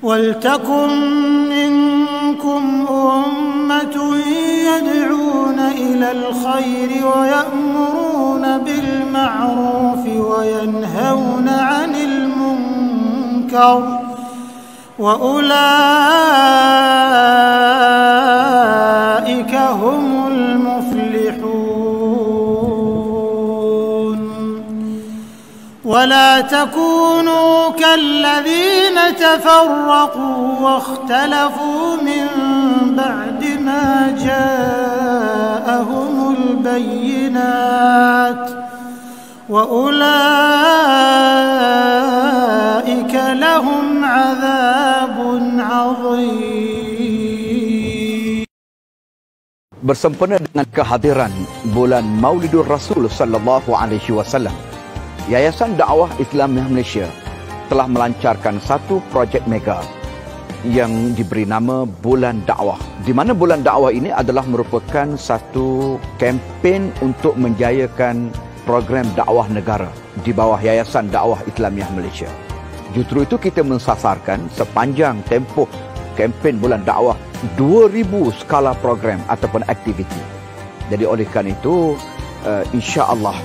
وَلْتَكُنْ مِنْكُمْ أُمَّةٌ يَدْعُونَ إِلَى الْخَيْرِ وَيَأْمُرُونَ بِالْمَعْرُوفِ وَيَنْهَوْنَ عَنِ الْمُنْكَرِ وَأُولَئِكَ هُمُ الْمُفْلِحُونَ وَلَا تَكُونُوا كَالَّذِينَ تَفَرَّقُوا وَاخْتَلَفُوا مِنْ بَعْدِ مَا جَاءَهُمُ الْبَيِّنَاتُ وَأُولَئِكَ لَهُمْ عَذَابٌ عَظِيمٌ. Bersempena dengan kehadiran bulan Maulidur Rasul sallallahu alaihi wasallam, Yayasan Dakwah Islamiah Malaysia telah melancarkan satu projek mega yang diberi nama Bulan Dakwah. Di mana Bulan Dakwah ini adalah merupakan satu kempen untuk menjayakan program dakwah negara di bawah Yayasan Dakwah Islamiah Malaysia. Justru itu kita mensasarkan sepanjang tempoh kempen Bulan Dakwah 2000 skala program ataupun aktiviti. Jadi oleh kerana itu insya-Allah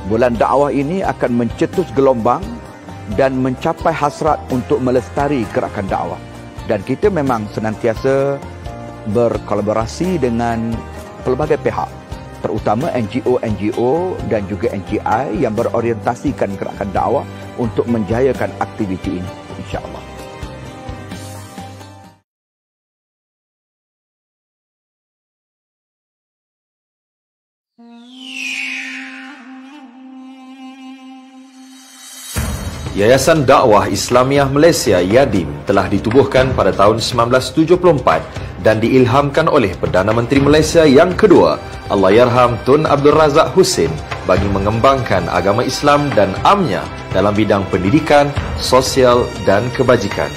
Bulan Dakwah ini akan mencetus gelombang dan mencapai hasrat untuk melestari gerakan dakwah. Dan kita memang senantiasa berkolaborasi dengan pelbagai pihak, terutama NGO-NGO dan juga NGI yang berorientasikan gerakan dakwah untuk menjayakan aktiviti ini, insya-Allah. Yayasan Dakwah Islamiah Malaysia YADIM telah ditubuhkan pada tahun 1974 dan diilhamkan oleh Perdana Menteri Malaysia yang kedua, Allahyarham Tun Abdul Razak Husin, bagi mengembangkan agama Islam dan amnya dalam bidang pendidikan, sosial dan kebajikan.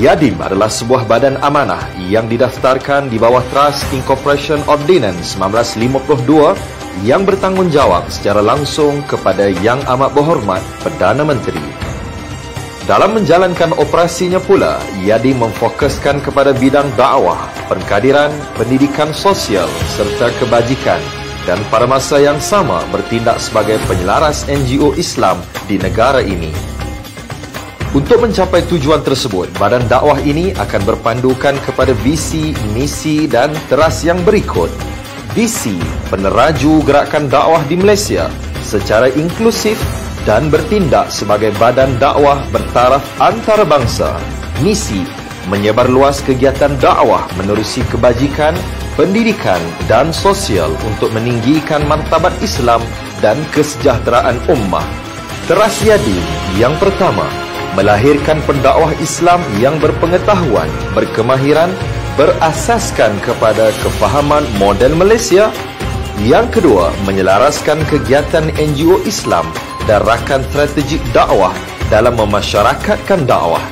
YADIM adalah sebuah badan amanah yang didaftarkan di bawah Trust Incorporation Ordinance 1952 yang bertanggungjawab secara langsung kepada Yang Amat Berhormat Perdana Menteri. Dalam menjalankan operasinya pula, YADIM memfokuskan kepada bidang dakwah, pengkaderan, pendidikan sosial serta kebajikan dan pada masa yang sama bertindak sebagai penyelaras NGO Islam di negara ini. Untuk mencapai tujuan tersebut, badan dakwah ini akan berpandukan kepada visi, misi dan teras yang berikut. Visi, peneraju gerakan dakwah di Malaysia secara inklusif dan bertindak sebagai badan dakwah bertaraf antarabangsa. Misi, menyebarluas kegiatan dakwah menerusi kebajikan, pendidikan dan sosial untuk meninggikan martabat Islam dan kesejahteraan ummah. Teras YADIM yang pertama, melahirkan pendakwah Islam yang berpengetahuan, berkemahiran, berasaskan kepada kefahaman model Malaysia. Yang kedua, menyelaraskan kegiatan NGO Islam dan rakan strategik dakwah dalam memasyarakatkan dakwah.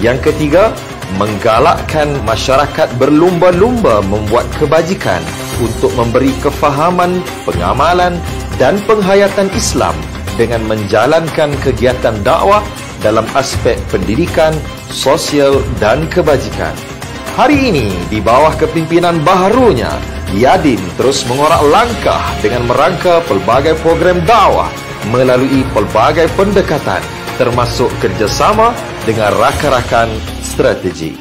Yang ketiga, menggalakkan masyarakat berlumba-lumba membuat kebajikan untuk memberi kefahaman, pengamalan dan penghayatan Islam dengan menjalankan kegiatan dakwah dalam aspek pendidikan, sosial dan kebajikan. Hari ini, di bawah kepimpinan baharunya, YADIM terus mengorak langkah dengan merangka pelbagai program dakwah melalui pelbagai pendekatan, termasuk kerjasama dengan rakan-rakan strategi.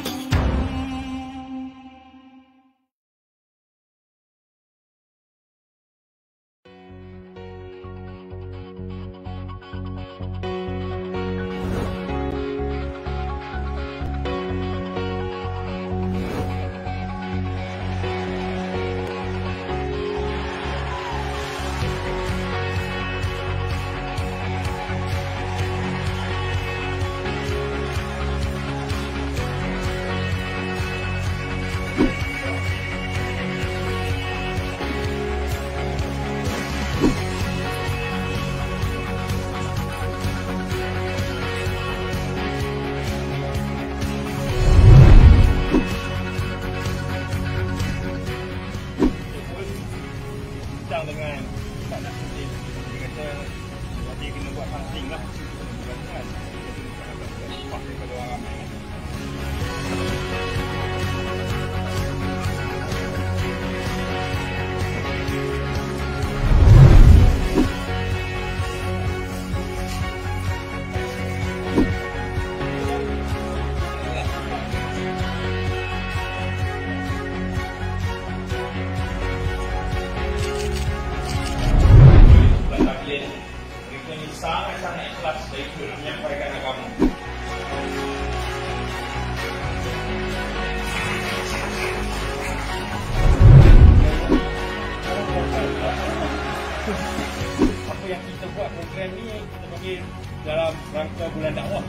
sifat daripada orang ramai. Mereka ni sangat-sangat ikhlas dan ikut menyampaikan agama. Apa yang kita buat program ni kita bagi dalam rangka bulan dakwah.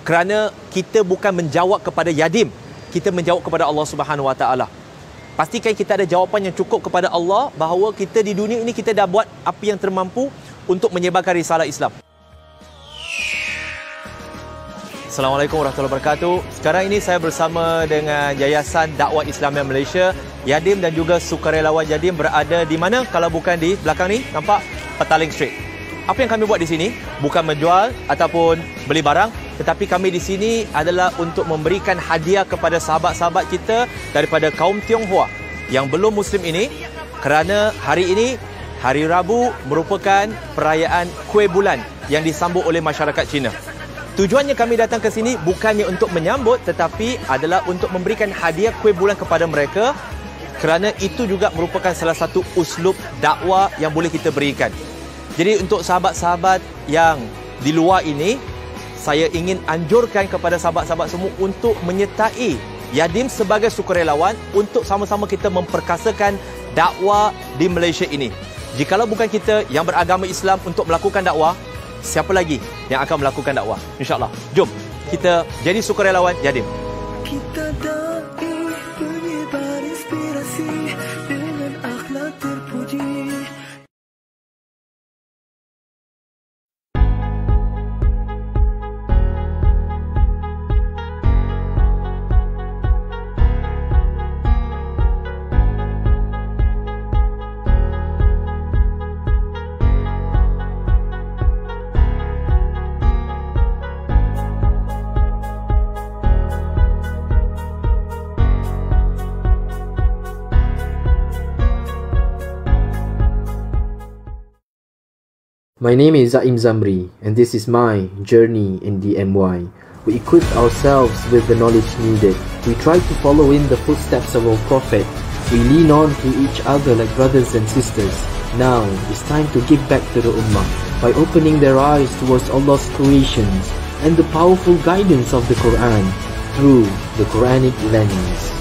Kerana kita bukan menjawab kepada yatim, kita menjawab kepada Allah Subhanahu Wa Taala. Pastikan kita ada jawapan yang cukup kepada Allah bahawa kita di dunia ini kita dah buat apa yang termampu untuk menyebarkan risalah Islam. Assalamualaikum warahmatullahi wabarakatuh. Sekarang ini saya bersama dengan Yayasan Dakwah Islamiyah Malaysia, Yadim dan juga sukarelawan Yadim berada di mana kalau bukan di belakang ni, nampak Petaling Street. Apa yang kami buat di sini bukan menjual ataupun beli barang, tetapi kami di sini adalah untuk memberikan hadiah kepada sahabat-sahabat kita daripada kaum Tionghoa yang belum Muslim ini, kerana hari ini, hari Rabu, merupakan perayaan Kuih Bulan yang disambut oleh masyarakat Cina. Tujuannya kami datang ke sini bukannya untuk menyambut, tetapi adalah untuk memberikan hadiah Kuih Bulan kepada mereka, kerana itu juga merupakan salah satu uslub dakwah yang boleh kita berikan. Jadi untuk sahabat-sahabat yang di luar ini, saya ingin anjurkan kepada sahabat-sahabat semua untuk menyertai Yadim sebagai sukarelawan untuk sama-sama kita memperkasakan dakwah di Malaysia ini. Jikalau bukan kita yang beragama Islam untuk melakukan dakwah, siapa lagi yang akan melakukan dakwah? InsyaAllah. Jom kita jadi sukarelawan Yadim. Kita dai penyebar inspirasi dengan akhlak terpuji. My name is Zaim Zamri, and this is my journey in DMY. We equip ourselves with the knowledge needed. We try to follow in the footsteps of our Prophet. We lean on to each other like brothers and sisters. Now, it's time to give back to the Ummah by opening their eyes towards Allah's creations and the powerful guidance of the Quran through the Quranic lens.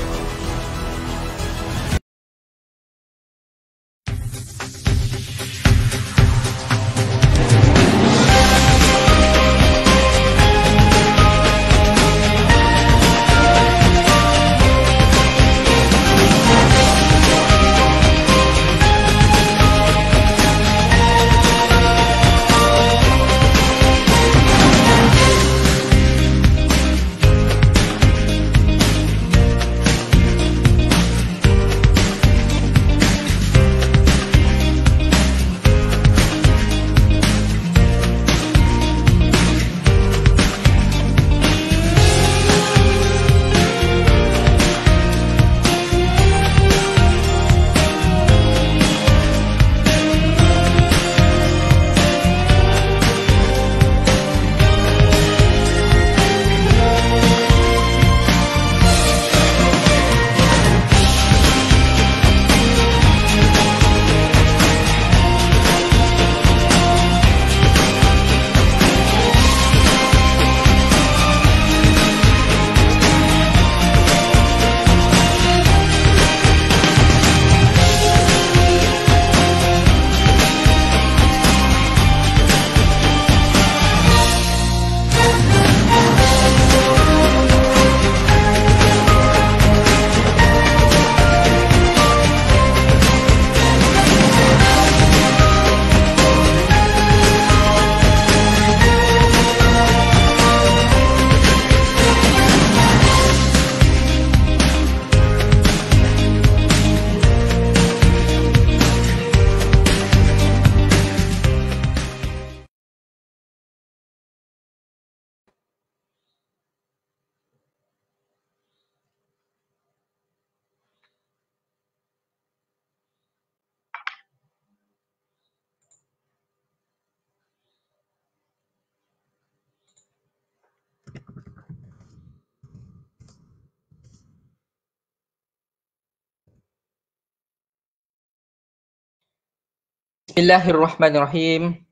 Bismillahirrahmanirrahim.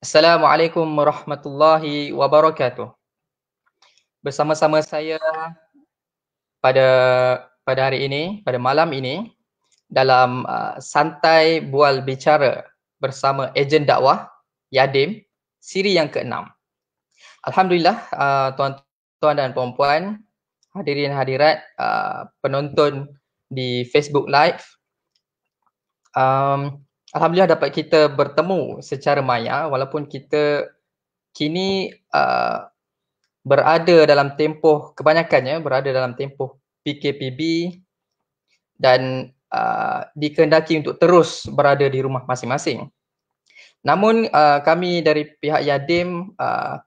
Assalamualaikum warahmatullahi wabarakatuh. Bersama-sama saya pada hari ini, pada malam ini dalam santai bual bicara bersama ejen dakwah Yadim siri yang ke-6. Alhamdulillah, tuan-tuan dan puan-puan, hadirin hadirat, penonton di Facebook Live, alhamdulillah dapat kita bertemu secara maya walaupun kita kini berada dalam tempoh, kebanyakannya berada dalam tempoh PKPB dan dikehendaki untuk terus berada di rumah masing-masing. Namun kami dari pihak Yadim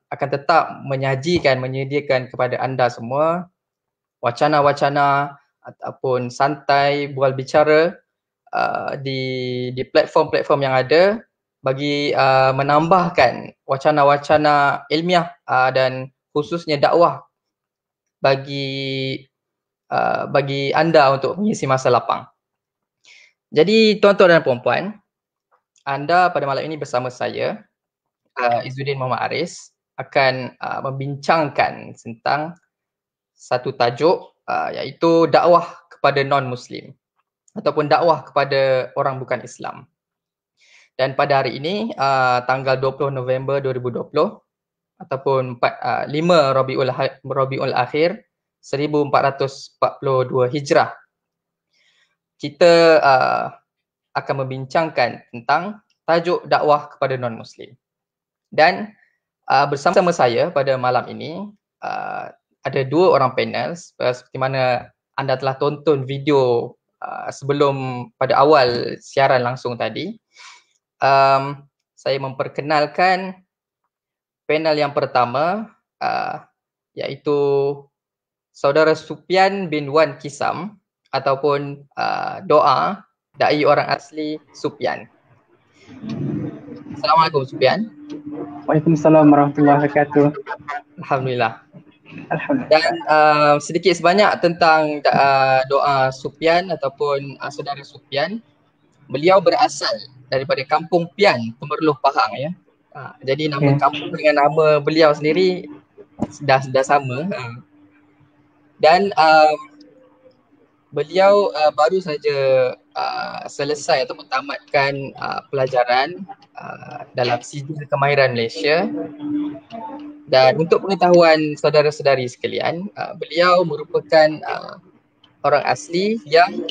akan tetap menyediakan kepada anda semua wacana-wacana ataupun santai bual bicara di platform-platform yang ada bagi menambahkan wacana-wacana ilmiah dan khususnya dakwah bagi anda untuk mengisi masa lapang. Jadi tuan-tuan dan puan-puan, anda pada malam ini bersama saya Izzuddin Muhammad Aris akan membincangkan tentang satu tajuk iaitu dakwah kepada non-Muslim ataupun dakwah kepada orang bukan Islam. Dan pada hari ini tanggal 20 November 2020 ataupun 5 Rabiul Akhir 1442 Hijrah, kita akan membincangkan tentang tajuk dakwah kepada non-Muslim. Dan bersama saya pada malam ini ada dua orang panel seperti mana anda telah tonton video sebelum pada awal siaran langsung tadi. Saya memperkenalkan panel yang pertama iaitu Saudara Supian bin Wan Kisam ataupun Doa, dai orang asli Supian. Assalamualaikum Supian. Waalaikumsalam warahmatullahi wabarakatuh. Alhamdulillah. Alhamdulillah. Dan sedikit sebanyak tentang Doa Supian ataupun saudara Supian. Beliau berasal daripada Kampung Pian, Temerloh, Pahang ya. Jadi nama kampung dengan nama beliau sendiri dah sama. Dan beliau baru saja selesai atau tamatkan pelajaran dalam sijil kemahiran Malaysia. Dan untuk pengetahuan saudara-saudari sekalian, beliau merupakan orang asli yang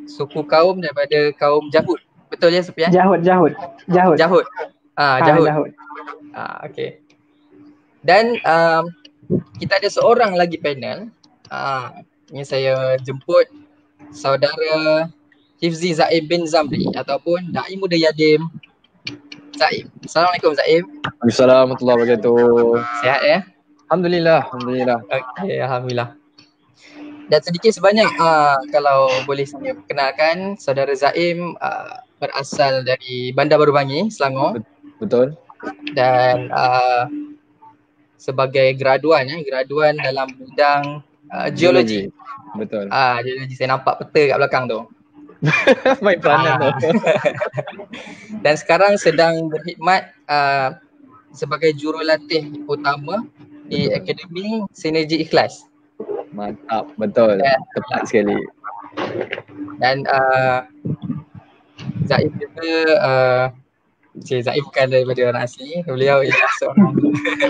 suku kaum daripada kaum Jahud. Betul ya Supian? Jahud. Jahud. Okey. Dan kita ada seorang lagi panel. Ini saya jemput saudara Hifzi Zaim bin Zamri ataupun dai muda Yadim Zaim. Assalamualaikum Zaim. Assalamualaikum warahmatullahi wabarakatuh. Sihat ya? Alhamdulillah. Okey, alhamdulillah. Dan sedikit sebanyak kalau boleh saya perkenalkan, saudara Zaim berasal dari Bandar Baru Bangi, Selangor. Betul. Dan sebagai graduan dalam bidang geologi. Betul. Geologi, saya nampak peta kat belakang tu. Baik peranan tu. Dan sekarang sedang berkhidmat sebagai jurulatih utama di Akademi Sinergi Ikhlas. Mantap, betul. Tepat sekali. Dan Zaim juga Zaim bukan daripada orang asli, beliau ialah seorang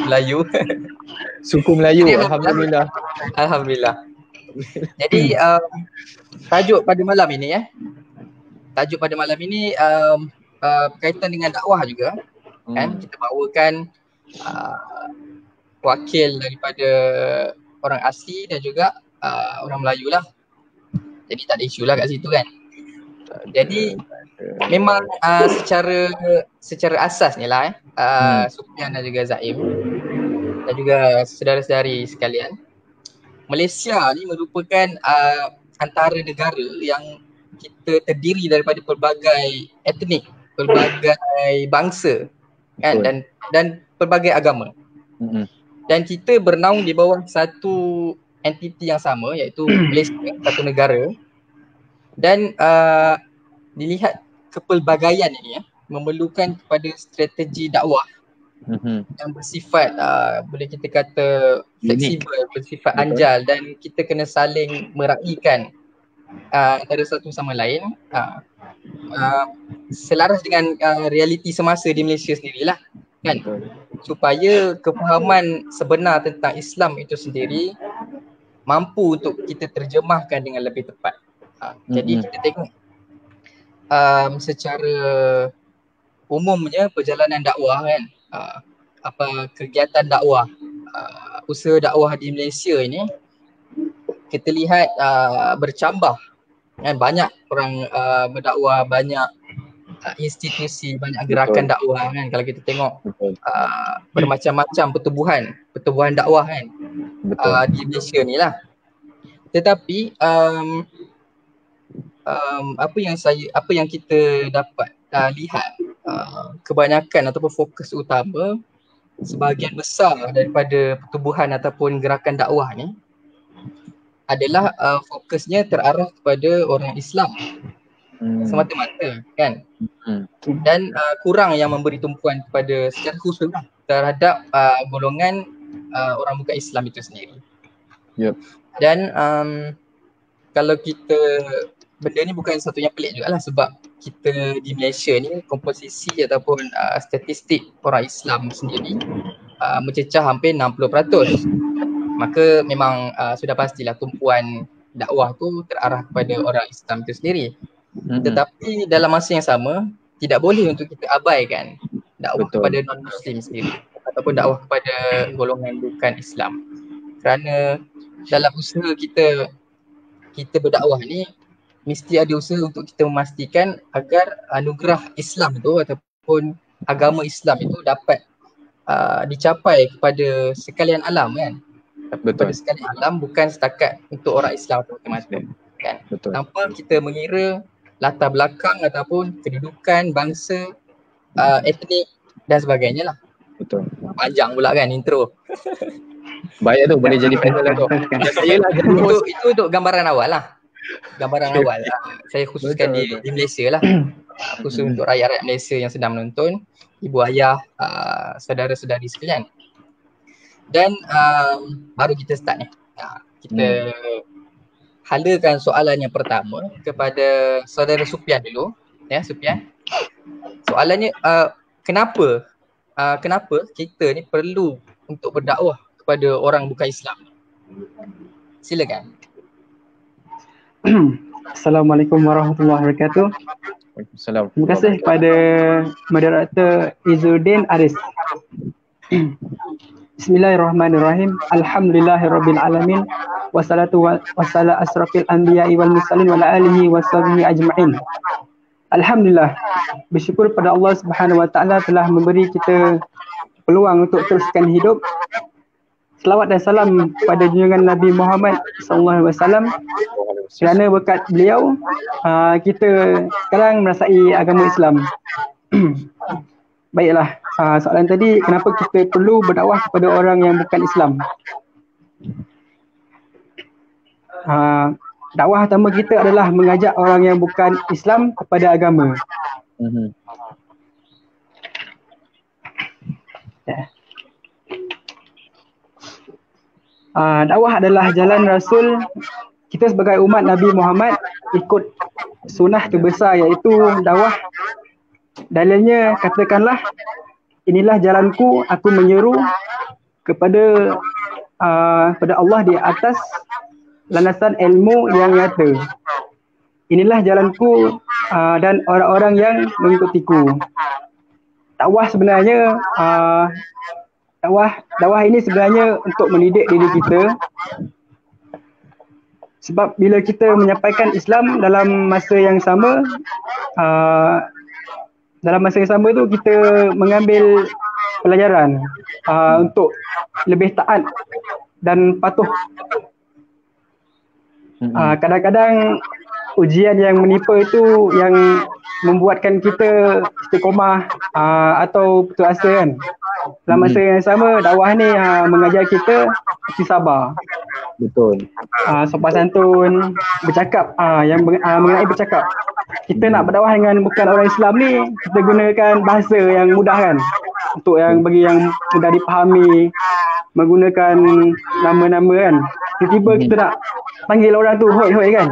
Melayu. Suku Melayu. Jadi, Alhamdulillah. Jadi tajuk pada malam ini berkaitan dengan dakwah juga. Kan kita bawakan wakil daripada orang asli dan juga orang Melayu lah. Jadi tak ada isu lah kat situ kan. Jadi memang secara asasnya lah Supian dan juga Zaim dan juga saudara-saudari sekalian, Malaysia ni merupakan antara negara yang kita terdiri daripada pelbagai etnik, pelbagai bangsa kan, dan pelbagai agama. Dan kita bernaung di bawah satu entiti yang sama iaitu Malaysia, satu negara. Dan dilihat kepelbagaian ini memerlukan kepada strategi dakwah yang bersifat boleh kita kata fleksibel, bersifat anjal, dan kita kena saling meraihkan antara satu sama lain selaras dengan realiti semasa di Malaysia sendirilah kan, supaya kefahaman sebenar tentang Islam itu sendiri mampu untuk kita terjemahkan dengan lebih tepat. Jadi kita tengok secara umumnya perjalanan dakwah kan, apa kegiatan dakwah, usaha dakwah di Malaysia ini kita lihat bercambah kan, banyak orang berdakwah, banyak institusi, banyak gerakan dakwah kan. Kalau kita tengok bermacam-macam pertubuhan dakwah kan di Malaysia ni lah. Tetapi apa yang kita dapat lihat, kebanyakan ataupun fokus utama sebahagian besar daripada pertubuhan ataupun gerakan dakwah ni adalah fokusnya terarah kepada orang Islam semata-mata kan, dan kurang yang memberi tumpuan kepada secara khusus terhadap golongan orang bukan Islam itu sendiri. Dan kalau kita, benda ni bukan satu yang pelik jugalah, sebab kita di Malaysia ni komposisi ataupun statistik orang Islam sendiri mencecah hampir 60%. Maka memang sudah pastilah tumpuan dakwah tu terarah kepada orang Islam itu sendiri. Tetapi dalam masa yang sama tidak boleh untuk kita abaikan dakwah kepada non-Muslim sendiri ataupun dakwah kepada golongan bukan Islam. Kerana dalam usaha kita berdakwah ni mesti ada usaha untuk kita memastikan agar anugerah Islam tu ataupun agama Islam itu dapat dicapai kepada sekalian alam kan. Kepada sekalian alam, bukan setakat untuk orang Islam semata kan. Tanpa kita mengira latar belakang ataupun kedudukan bangsa, etnik dan sebagainya lah. Panjang pula kan intro. Baik tu, boleh jadi panel lah tu. Itu untuk gambaran awal lah. Gambaran awal saya khususkan di Malaysia lah, khusus untuk rakyat-rakyat Malaysia yang sedang menonton, ibu ayah, saudara-saudari sekalian. Dan baru kita start ni, kita halakan soalan yang pertama kepada saudara Sufian dulu ya. Sufian, soalannya kenapa kita ni perlu untuk berdakwah kepada orang bukan Islam? Silakan. Assalamualaikum warahmatullahi wabarakatuh. Waalaikumsalam. Terima kasih kepada moderator Izzuddin Aris. Bismillahirrahmanirrahim. Alhamdulillahirabbil alamin. Wassalatu wassalamu asrafil anbiya'i wal mursalin wa ala alihi washabihi ajma'in. Alhamdulillah, bersyukur pada Allah Subhanahu wa taala telah memberi kita peluang untuk teruskan hidup. Selawat dan salam kepada junjungan Nabi Muhammad sallallahu alaihi wasallam. Kerana berkat beliau kita sekarang merasai agama Islam. Baiklah, soalan tadi, kenapa kita perlu berdakwah kepada orang yang bukan Islam? Dakwah pertama kita adalah mengajak orang yang bukan Islam kepada agama. Dakwah adalah jalan Rasul. Kita sebagai umat Nabi Muhammad ikut sunnah terbesar, iaitu dakwah. Dalilnya, katakanlah, inilah jalanku, aku menyeru kepada Allah di atas landasan ilmu yang nyata. Inilah jalanku dan orang-orang yang mengikutiku. Dakwah sebenarnya, dakwah ini sebenarnya untuk mendidik diri kita. Sebab bila kita menyampaikan Islam dalam masa yang sama, tu kita mengambil pelajaran untuk lebih taat dan patuh. Kadang-kadang ujian yang menimpa itu yang membuatkan kita istiqomah atau putus asa kan. Dalam masa yang sama, dakwah ni mengajar kita mesti sabar. Betul. Sopan santun, bercakap, yang mengenai bercakap. Kita nak berdakwah dengan bukan orang Islam ni, kita gunakan bahasa yang mudah kan. Untuk yang bagi yang mudah dipahami, menggunakan nama-nama kan. Tiba-tiba kita nak panggil orang tu hoi kan.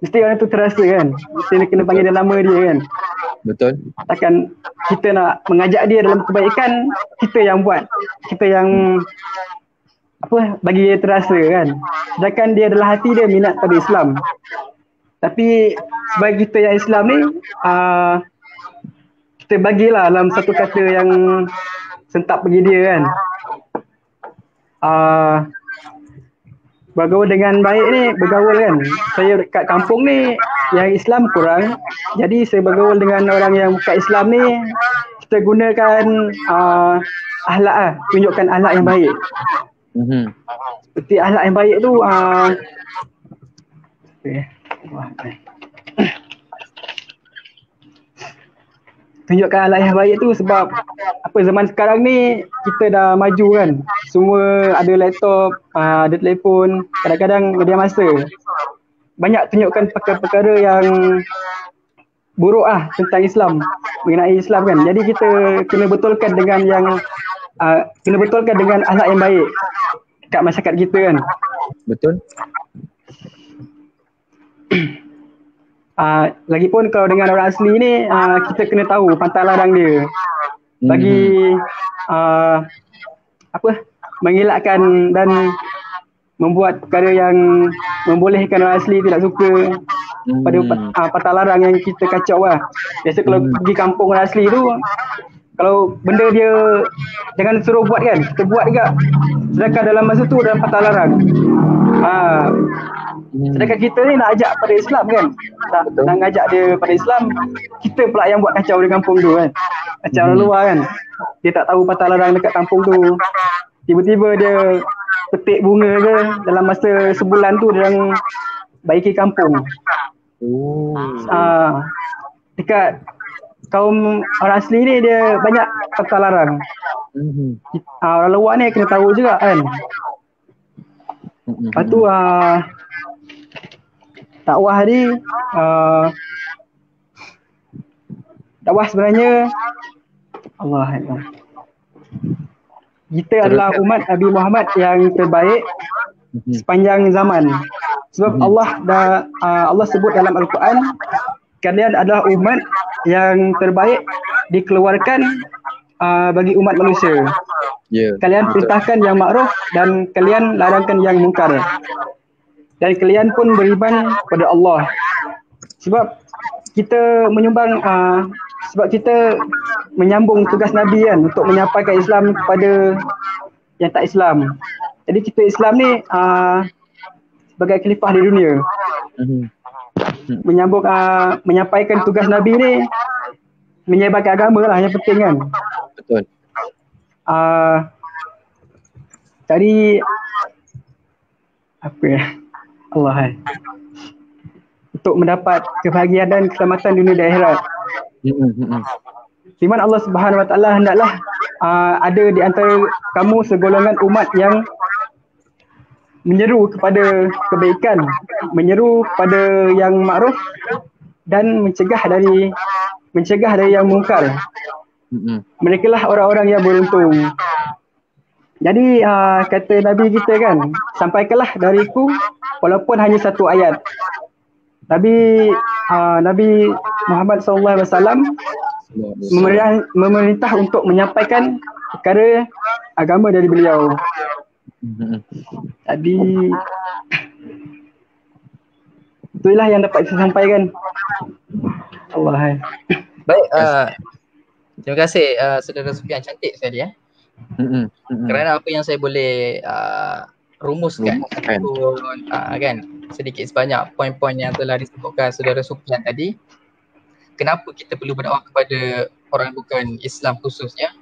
Mesti orang tu terasa kan. Mesti kena panggil dia nama dia kan. Betul. Takkan kita nak mengajak dia dalam kebaikan, kita yang buat. Kita yang bagi dia terasa kan. Sedangkan dia adalah hati dia minat pada Islam. Tapi sebagai kita yang Islam ni, kita bagilah dalam satu kata yang sentap bagi dia kan. Bergaul dengan baik ni, bergaul kan. Saya dekat kampung ni yang Islam kurang. Jadi saya bergaul dengan orang yang bukan Islam ni, kita gunakan akhlak lah, tunjukkan akhlak yang baik. Seperti akhlak yang baik tu tunjukkan akhlak yang baik tu sebab zaman sekarang ni kita dah maju kan. Semua ada laptop, ada telefon, kadang-kadang media masa. Banyak tunjukkan perkara-perkara yang buruk tentang Islam, mengenai Islam kan. Jadi kita kena betulkan dengan yang akhlak yang baik dekat masyarakat kita kan. Betul. Lagipun kalau dengan orang asli ni, kita kena tahu pantang larang dia. Bagi mengelakkan dan membuat perkara yang membolehkan orang asli tidak suka pada pantang larang yang kita kacau lah. Biasa kalau pergi kampung orang asli tu, kalau benda dia jangan suruh buat kan, kita buat juga. Sedangkan dalam masa tu dalam pantang larang. Sedangkan kita ni nak ajak pada Islam kan. Nak ajak dia pada Islam, kita pula yang buat kacau di kampung tu kan. Macam orang luar kan, dia tak tahu pantang larang dekat kampung tu. Tiba-tiba dia petik bunga ke, dalam masa sebulan tu dia orang baiki kampung. Dekat kaum orang asli ni dia banyak pantang larang. Orang luar ni kena tahu juga kan. Lepas tu dakwah ni, dakwah sebenarnya kita adalah umat Nabi Muhammad yang terbaik sepanjang zaman. Sebab Allah sebut dalam Al-Quran, kalian adalah umat yang terbaik dikeluarkan bagi umat manusia. Kalian perintahkan yang makruf dan kalian larangkan yang mungkar. Dan kalian pun beriman kepada Allah. Sebab kita menyumbang, sebab kita menyambung tugas Nabi kan, untuk menyampaikan Islam kepada yang tak Islam. Jadi kita Islam ni sebagai khalifah di dunia, menyambung, menyampaikan tugas Nabi ni, menyebarkan agama lah yang penting kan. Betul. Jadi Allah untuk mendapat kebahagiaan dan keselamatan dunia dan akhirat. Firman Allah Subhanahu Wa Taala, hendaklah ada di antara kamu segolongan umat yang menyeru kepada kebaikan, menyeru kepada yang makruf dan mencegah dari yang mungkar. Mereka lah orang-orang yang beruntung. Jadi kata Nabi kita kan, sampaikanlah dariku walaupun hanya satu ayat. Nabi Muhammad SAW memerintah untuk menyampaikan perkara agama dari beliau. Jadi itulah yang dapat saya sampaikan. Allah. Baik, terima kasih Saudara Sufian, cantik sekali ya. Kerana apa yang saya boleh rumuskan ataupun kan sedikit sebanyak poin-poin yang telah disebutkan Saudara Sufian tadi, kenapa kita perlu berdakwah kepada orang bukan Islam khususnya.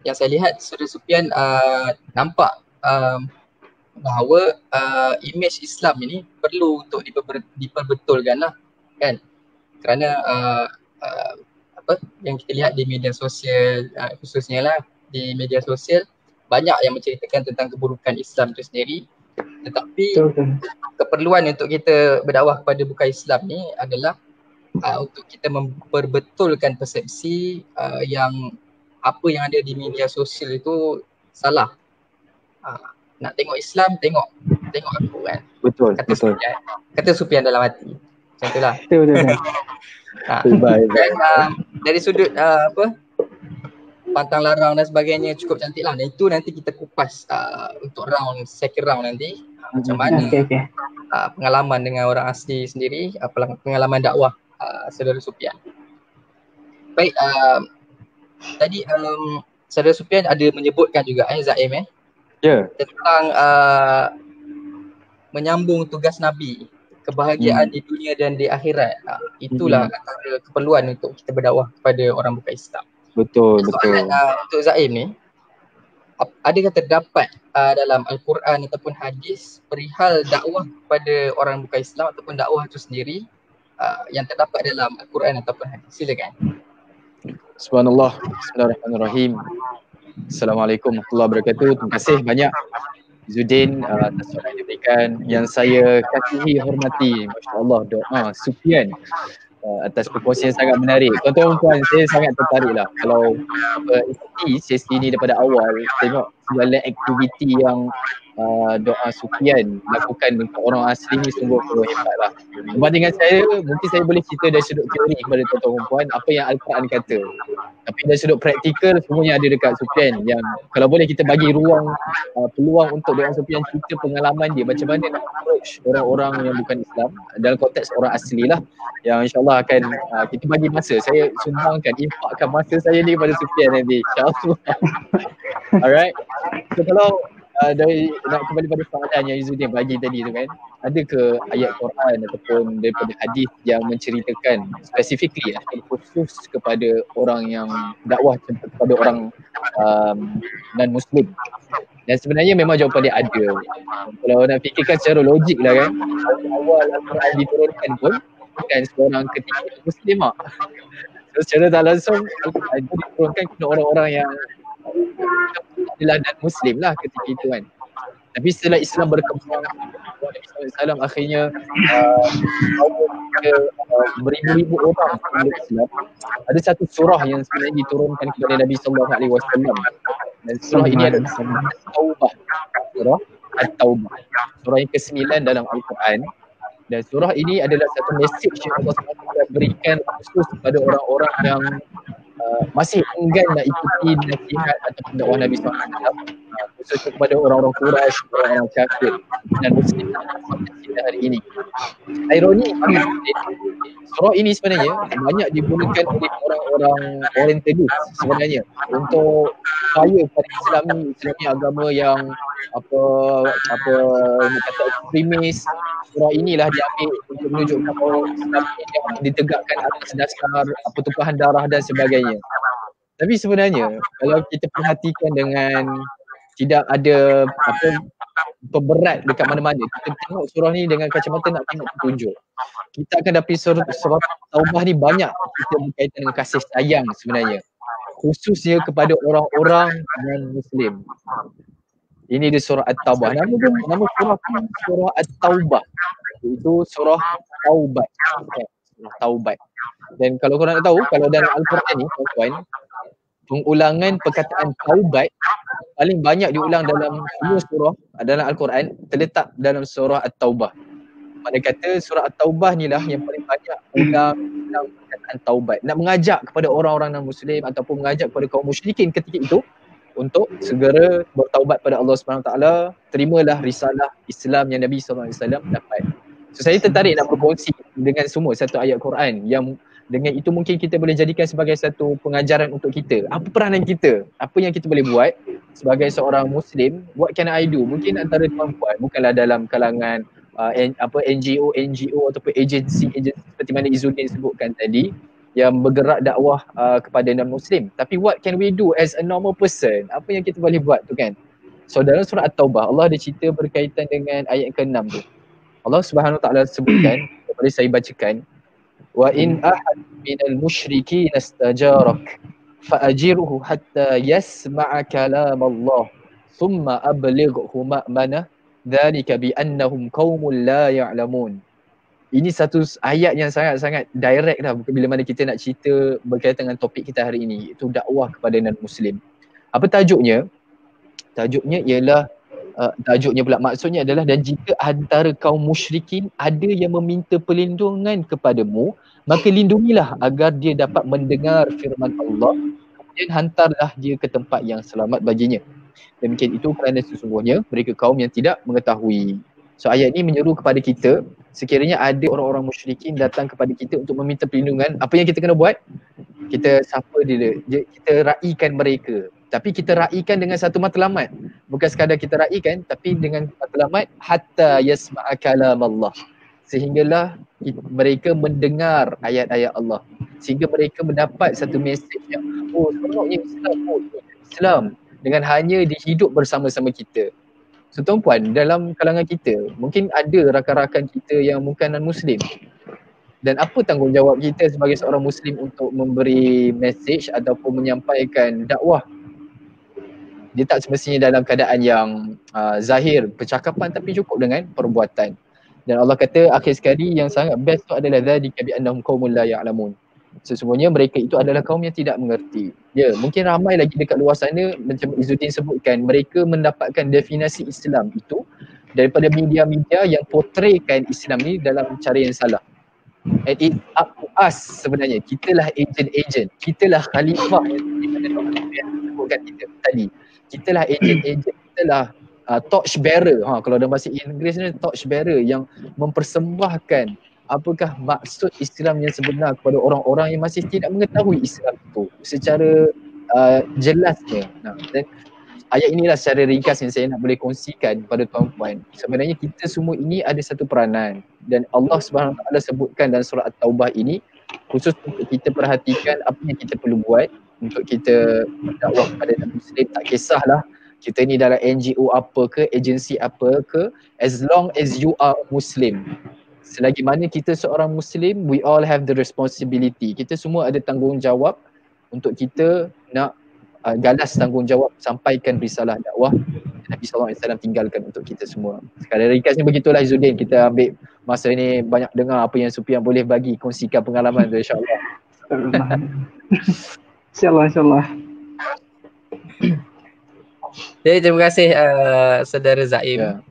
Yang saya lihat Saudara Sufian nampak bahawa imej Islam ini perlu untuk diperbetulkan lah kan. Kerana apa yang kita lihat di media sosial, khususnya lah di media sosial, banyak yang menceritakan tentang keburukan Islam itu sendiri. Tetapi keperluan untuk kita berdakwah kepada bukan Islam ni adalah untuk kita memperbetulkan persepsi yang apa yang ada di media sosial itu salah. Nak tengok Islam, tengok aku kan. Betul, Kata betul. kata Sufyan dalam hati. Macam itulah. Betul. Baik. Dan dari sudut pantang larang dan sebagainya cukup cantik lah. Dan itu nanti kita kupas untuk second round nanti. Macam mana pengalaman dengan orang asli sendiri, pengalaman dakwah Saudara Sufyan. Baik, tadi Saudara Sufyan ada menyebutkan juga Zaim tentang menyambung tugas Nabi, kebahagiaan di dunia dan di akhirat. Itulah antara keperluan untuk kita berdakwah kepada orang bukan Islam. Betul. Untuk Zaim ni, adakah terdapat dalam Al-Quran ataupun hadis perihal dakwah kepada orang bukan Islam ataupun dakwah itu sendiri yang terdapat dalam Al-Quran ataupun hadis? Silakan. Subhanallah. Bismillahirrahmanirrahim. Assalamualaikum warahmatullahi wabarakatuh. Terima kasih banyak Izzuddin atas soalan yang diberikan, yang saya kasihi, hormati, masya-Allah, doa Sufyan atas perkongsian sangat menarik. Tuan-tuan dan puan, saya sangat tertarik lah kalau isi sesi ni daripada awal, tengok segala aktiviti yang doa Sufyan lakukan untuk orang asli ni sungguh hebat lah. Berbanding dengan saya, mungkin saya boleh cerita dari sudut teori kepada tuan-tuan dan puan apa yang Al-Quran kata. Tapi dari sudut praktikal, semuanya ada dekat Sufyan, yang kalau boleh kita bagi ruang, peluang untuk doa Sufyan cerita pengalaman dia macam mana nak approach orang-orang yang bukan Islam dalam konteks orang asli lah, yang insyaAllah akan kita bagi masa. Saya sumbangkan, infakkan masa saya ni pada Sufyan nanti, insyaAllah. Alright, so kalau dari nak kembali pada soalan yang Izzuddin bagi tadi tu kan, ada ke ayat Quran ataupun daripada hadis yang menceritakan specifically khusus kepada orang yang dakwah kepada orang non-Muslim? Dan sebenarnya memang jawapan dia ada. Kalau nak fikirkan secara logik lah kan, awal Al-Quran diturunkan pun bukan seorang ketiga Muslimah. So secara tak langsung Al-Quran itu diturunkan kepada orang-orang yang adalah dan Muslim lah ketika itu kan. Tapi setelah Islam berkembang, Nabi SAW akhirnya beribu-ribu orang masuk Islam. Ada satu surah yang sebenarnya diturunkan kepada Nabi SAW, dan surah ini adalah surah At-Taubah. Surah At-Taubah, surah yang ke-9 dalam Al-Quran. Dan surah ini adalah satu message yang Allah SWT berikan khusus kepada orang-orang yang masih enggan nak ikuti nasihat ataupun dakwah Nabi SAW, khusus kepada orang-orang Quraisy, orang-orang kafir dan Muslim hari ini. Ironi, surah ini sebenarnya banyak digunakan oleh orang-orang orientalis sebenarnya untuk percaya pada Islam ni agama yang apa nak kata ekstremis. Surah inilah diambil untuk menunjukkan bahawa Islam yang ditegakkan atas dasar pertumpahan darah dan sebagainya. Tapi sebenarnya kalau kita perhatikan dengan tidak ada pemberat dekat mana-mana, kita tengok surah ni dengan kacamata nak tengok petunjuk, kita akan dapat surah Taubah ni banyak kita berkaitan dengan kasih sayang sebenarnya, khususnya kepada orang-orang non-Muslim. Ini dia surah At-Taubah. Nama surah pun surah At-Taubah. Itu surah Taubat. Surah Taubat. Dan kalau korang nak tahu, kalau dalam Al-Quran ni tuan-tuan, pengulangan perkataan Taubat paling banyak diulang dalam semua surah dalam Al-Quran terletak dalam surah At-Taubah. Makna kata surah At-Taubah ni lah yang paling banyak ulang perkataan Taubat. Nak mengajak kepada orang-orang non-Muslim ataupun mengajak kepada kaum musyrikin ketika itu untuk segera bertaubat pada Allah SWT, terimalah risalah Islam yang Nabi SAW dapat. So saya tertarik nak berkongsi dengan semua satu ayat Quran yang dengan itu mungkin kita boleh jadikan sebagai satu pengajaran untuk kita. Apa peranan kita? Apa yang kita boleh buat sebagai seorang Muslim? What can I do? Mungkin antara tuan-puan, bukanlah dalam kalangan NGO ataupun agensi seperti mana Izzuddin sebutkan tadi, yang bergerak dakwah kepada non-Muslim. Tapi what can we do as a normal person? Apa yang kita boleh buat tu kan? So dalam surah At-Taubah, Allah ada cerita berkaitan dengan ayat ke-6 tu. Allah Subhanahu Wa Taala sebutkan, boleh saya bacakan. Wa in ahad minal musyrikin istajarak fa'ajirhu hatta yasma'a kalam Allah thumma ablighu ma'manah dhalika bi annahum qaumun la ya'lamun. Ini satu ayat yang sangat-sangat direct dah bila mana kita nak cerita berkaitan dengan topik kita hari ini, iaitu dakwah kepada non-Muslim. Apa tajuknya? Tajuknya ialah tajuknya pula maksudnya adalah, dan jika antara kaum musyrikin ada yang meminta perlindungan kepadamu, maka lindungilah agar dia dapat mendengar firman Allah, kemudian hantarlah dia ke tempat yang selamat baginya. Demikian itu kerana sesungguhnya mereka kaum yang tidak mengetahui. So ayat ini menyeru kepada kita, sekiranya ada orang-orang musyrikin datang kepada kita untuk meminta perlindungan, apa yang kita kena buat? Kita sapa dia, kita raikan mereka. Tapi kita raikan dengan satu matlamat. Bukan sekadar kita raikan, tapi dengan matlamat hatta yasma'a kalam Allah. Sehinggalah mereka mendengar ayat-ayat Allah. Sehingga mereka mendapat satu mesej yang, oh sebenarnya Islam dengan hanya dihidup bersama-sama kita. So tuan-puan, dalam kalangan kita, mungkin ada rakan-rakan kita yang bukan non-Muslim. Dan apa tanggungjawab kita sebagai seorang Muslim untuk memberi mesej ataupun menyampaikan dakwah? Dia tak semestinya dalam keadaan yang zahir, percakapan, tapi cukup dengan perbuatan. Dan Allah kata akhir sekali yang sangat best tu adalah dzalika bi annahum qaumun la ya'lamun. Sesungguhnya mereka itu adalah kaum yang tidak mengerti. Ya, mungkin ramai lagi dekat luar sana, macam Izzuddin sebutkan, mereka mendapatkan definisi Islam itu daripada media-media yang portraykan Islam ni dalam cara yang salah. And it's up to us sebenarnya. Kitalah agent-agent. Kitalah khalifah yang disebutkan kita tadi. Kitalah agent-agent. Kitalah torch bearer. Kalau dalam bahasa Inggeris ni torch bearer yang mempersembahkan apakah maksud Islam yang sebenar kepada orang-orang yang masih tidak mengetahui Islam itu secara jelasnya. Dan ayat inilah secara ringkas yang saya nak boleh kongsikan kepada tuan-puan. Sebenarnya kita semua ini ada satu peranan, dan Allah Subhanahu Wa Taala sebutkan dalam surah At-Taubah ini khusus untuk kita perhatikan apa yang kita perlu buat untuk kita berdakwah kepada non-Muslim. Tak kisahlah kita ni dalam NGO apa ke, agensi apa ke, as long as you are Muslim. Selagi mana kita seorang Muslim, we all have the responsibility. Kita semua ada tanggungjawab untuk kita nak galas tanggungjawab sampaikan risalah dakwah Nabi SAW tinggalkan untuk kita semua. Sekadar ringkasnya begitulah Izzuddin, kita ambil masa ni banyak dengar apa yang Sufian boleh bagi, kongsikan pengalaman tu, insyaAllah. InsyaAllah. Jadi terima kasih saudara Zaim.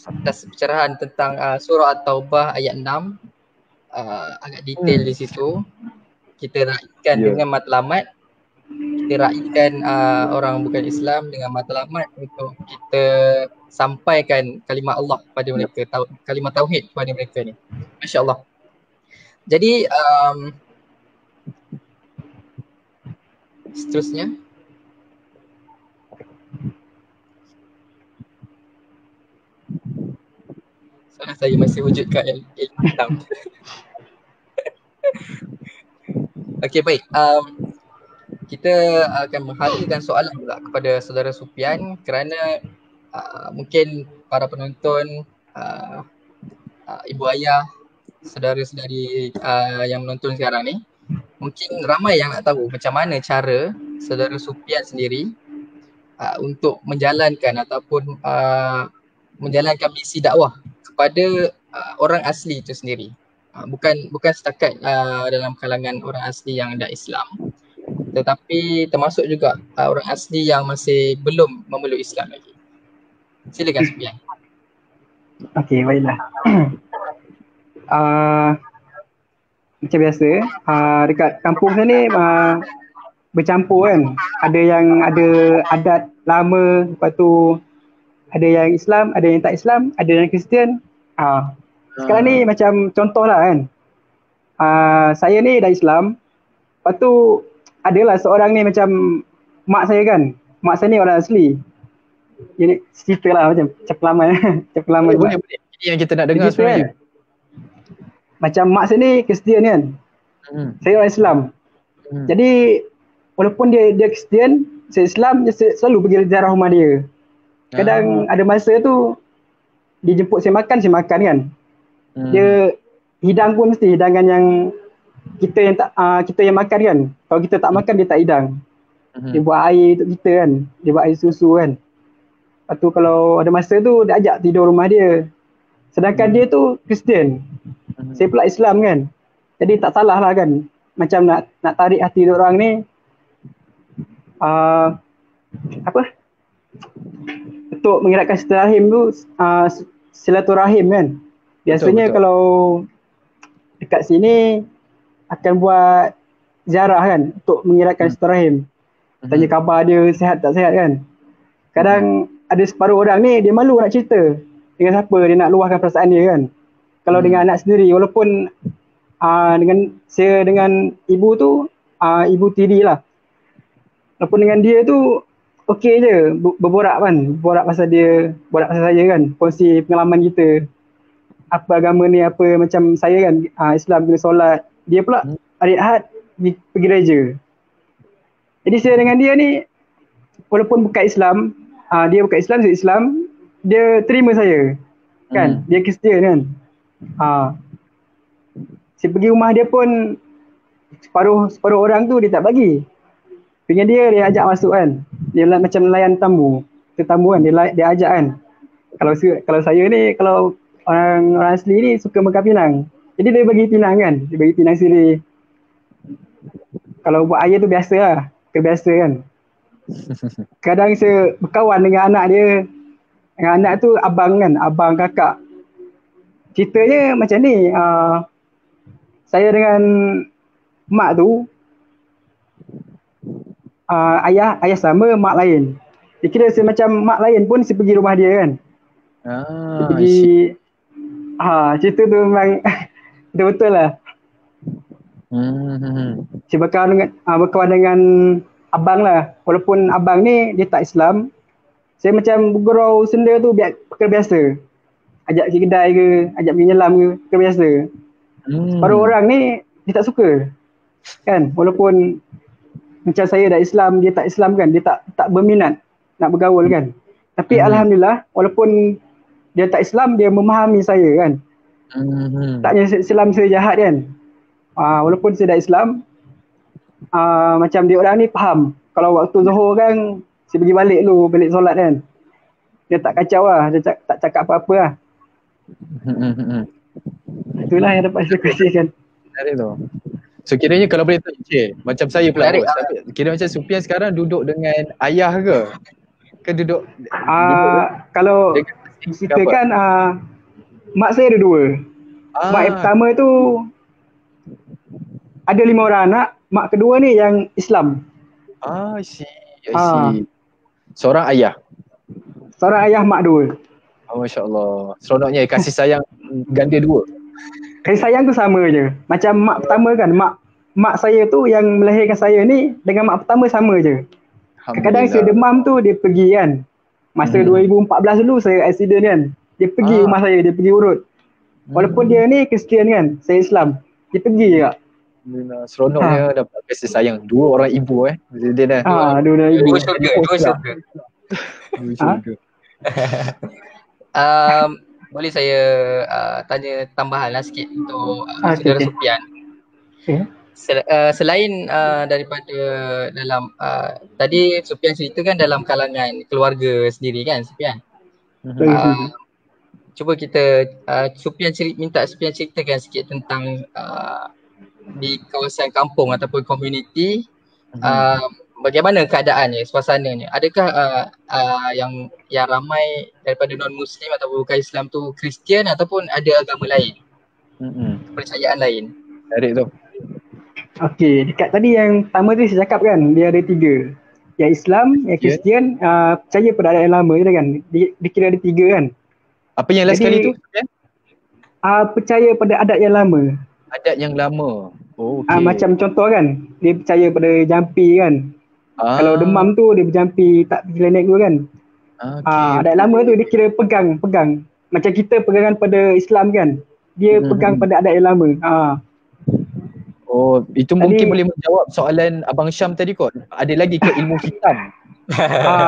Atas pencerahan tentang surah At-Taubah ayat 6, agak detail di situ. Kita raikan dengan matlamat, kita raikan orang bukan Islam dengan matlamat untuk kita sampaikan kalimah Allah kepada mereka, kalimah tauhid kepada mereka ni. Masya-Allah. Jadi seterusnya saya masih wujud kat ilmu hitam. Okey, baik. Kita akan menghadiahkan soalan pula kepada saudara Sufian kerana mungkin para penonton, ibu ayah, saudara-saudari yang menonton sekarang ni, mungkin ramai yang nak tahu macam mana cara saudara Sufian sendiri untuk menjalankan ataupun menjalankan misi dakwah kepada orang asli itu sendiri. Bukan setakat dalam kalangan orang asli yang ada Islam, tetapi termasuk juga orang asli yang masih belum memeluk Islam lagi. Silakan Sufian. Okey, baiklah. Macam biasa, dekat kampung sini bercampur kan. Ada yang ada adat lama, lepas tu ada yang Islam, ada yang tak Islam, ada yang Kristian. Sekarang ni macam contoh lah kan. Saya ni dah Islam. Lepas tu adalah seorang ni macam mak saya kan. Mak saya ni orang asli. Ini cerita lah macam pelaman. Boleh. Ini yang kita nak dengar sebenarnya. Kan? Macam mak saya ni Kristian kan. Saya orang Islam. Jadi walaupun dia Kristian, saya Islam, dia selalu pergi ziarah rumah dia. Kadang ada masa tu dia jemput saya makan kan. Dia hidang pun mesti hidangan yang kita yang tak kita yang makan kan. Kalau kita tak makan dia tak hidang. Dia buat air untuk kita kan. Dia buat air susu kan. Lepas tu kalau ada masa tu dia ajak tidur rumah dia. Sedangkan dia tu Kristian. Saya pula Islam kan. Jadi tak salah lah kan. Macam nak tarik hati orang ni. Untuk mengeratkan silaturahim tu silaturahim kan. Biasanya betul. Kalau dekat sini akan buat ziarah kan untuk mengeratkan silaturahim. Tanya khabar dia sihat tak sihat kan. Kadang ada separuh orang ni dia malu nak cerita dengan siapa dia nak luahkan perasaan dia kan. Kalau dengan anak sendiri walaupun dengan ibu tu ibu tiri lah. Walaupun dengan dia tu okey je berborak pasal saya kan, kongsi pengalaman kita. Apa agama ni, apa macam saya kan Islam kena solat. Dia pula hari Ahad pergi gereja. Jadi saya dengan dia ni walaupun bukan Islam, dia bukan Islam, saya Islam, dia terima saya. Kan? Dia Kristian kan. Saya pergi rumah dia pun separuh orang tu dia tak bagi. Dengan dia ajak masuk kan. Dia macam layan tamu. Tetamu kan dia ajak kan. Kalau saya ni kalau orang asli ni suka makan pinang. Jadi dia bagi pinang kan. Dia bagi pinang sendiri. Kalau buat air tu biasa lah. Kebiasa kan. Kadang saya berkawan dengan anak dia. Dengan anak tu abang kan. Abang kakak. Ceritanya macam ni. Saya dengan mak tu. Ayah sama, mak lain. Dia kira saya macam mak lain pun saya pergi rumah dia kan. Dia pergi cerita tu memang betul-betul lah. Saya berkawan dengan abang lah. Walaupun abang ni dia tak Islam, saya macam bergurau senda tu perkara biasa. Ajak pergi kedai ke, ajak pergi nyelam ke, perkara biasa. Separuh orang ni dia tak suka kan. Walaupun macam saya dah Islam, dia tak Islam kan, dia tak berminat nak bergaul kan. Tapi alhamdulillah walaupun dia tak Islam, dia memahami saya kan. Taknya Islam saya jahat kan. Walaupun saya dah Islam, macam dia orang ni faham. Kalau waktu Zuhur kan, saya pergi balik solat kan. Dia tak kacau lah, dia tak cakap apa-apa lah. Itulah yang dapat saya kongsikan. Menarik tu. So kiranya kalau boleh tahu macam saya pula kira macam Sufian sekarang duduk dengan ayah ke? Ke duduk kalau kita kan mak saya ada 2. Mak yang pertama tu ada 5 orang anak, mak kedua ni yang Islam. I see. Seorang ayah, mak 2. Oh, masya-Allah. Seronoknya kasih sayang ganda 2. Kasih sayang tu sama je. Macam mak pertama kan, mak saya tu yang melahirkan saya ni dengan mak pertama sama je. Kadang-kadang saya demam tu dia pergi kan. Masa 2014 dulu saya accident kan. Dia pergi rumah saya, dia pergi urut. Walaupun dia ni Kristian kan, saya Islam. Dia pergi je. Seronoknya dapat kasih sayang 2 orang ibu dia dah. 2 orang ibu. 2 syurga. Boleh saya tanya tambahan lah sikit untuk saudara Sufian. Selain daripada dalam tadi Sufian ceritakan dalam kalangan keluarga sendiri kan Sufian. Cuba kita minta Sufian ceritakan sikit tentang di kawasan kampung ataupun komuniti bagaimana keadaannya, suasananya. Adakah yang ramai daripada non-Muslim ataupun bukan Islam tu Kristian ataupun ada agama lain? Kepercayaan lain. Tarik tu. Okey, dekat tadi yang pertama tu saya cakap kan, dia ada 3. Yang Islam, yang Kristian, percaya pada adat yang lama je kan. Dia kira ada 3 kan. Apa yang last kali tu? Percaya pada adat yang lama. Adat yang lama. Oh, okay. Macam contoh kan, dia percaya pada jampi kan. Kalau demam tu dia berjampi, tak pergi klinik tu kan. Adat lama tu dia kira pegang. Macam kita pegangan pada Islam kan. Dia pegang pada adat yang lama. Oh, itu mungkin boleh menjawab soalan Abang Syam tadi kot. Ada lagi ke ilmu hitam?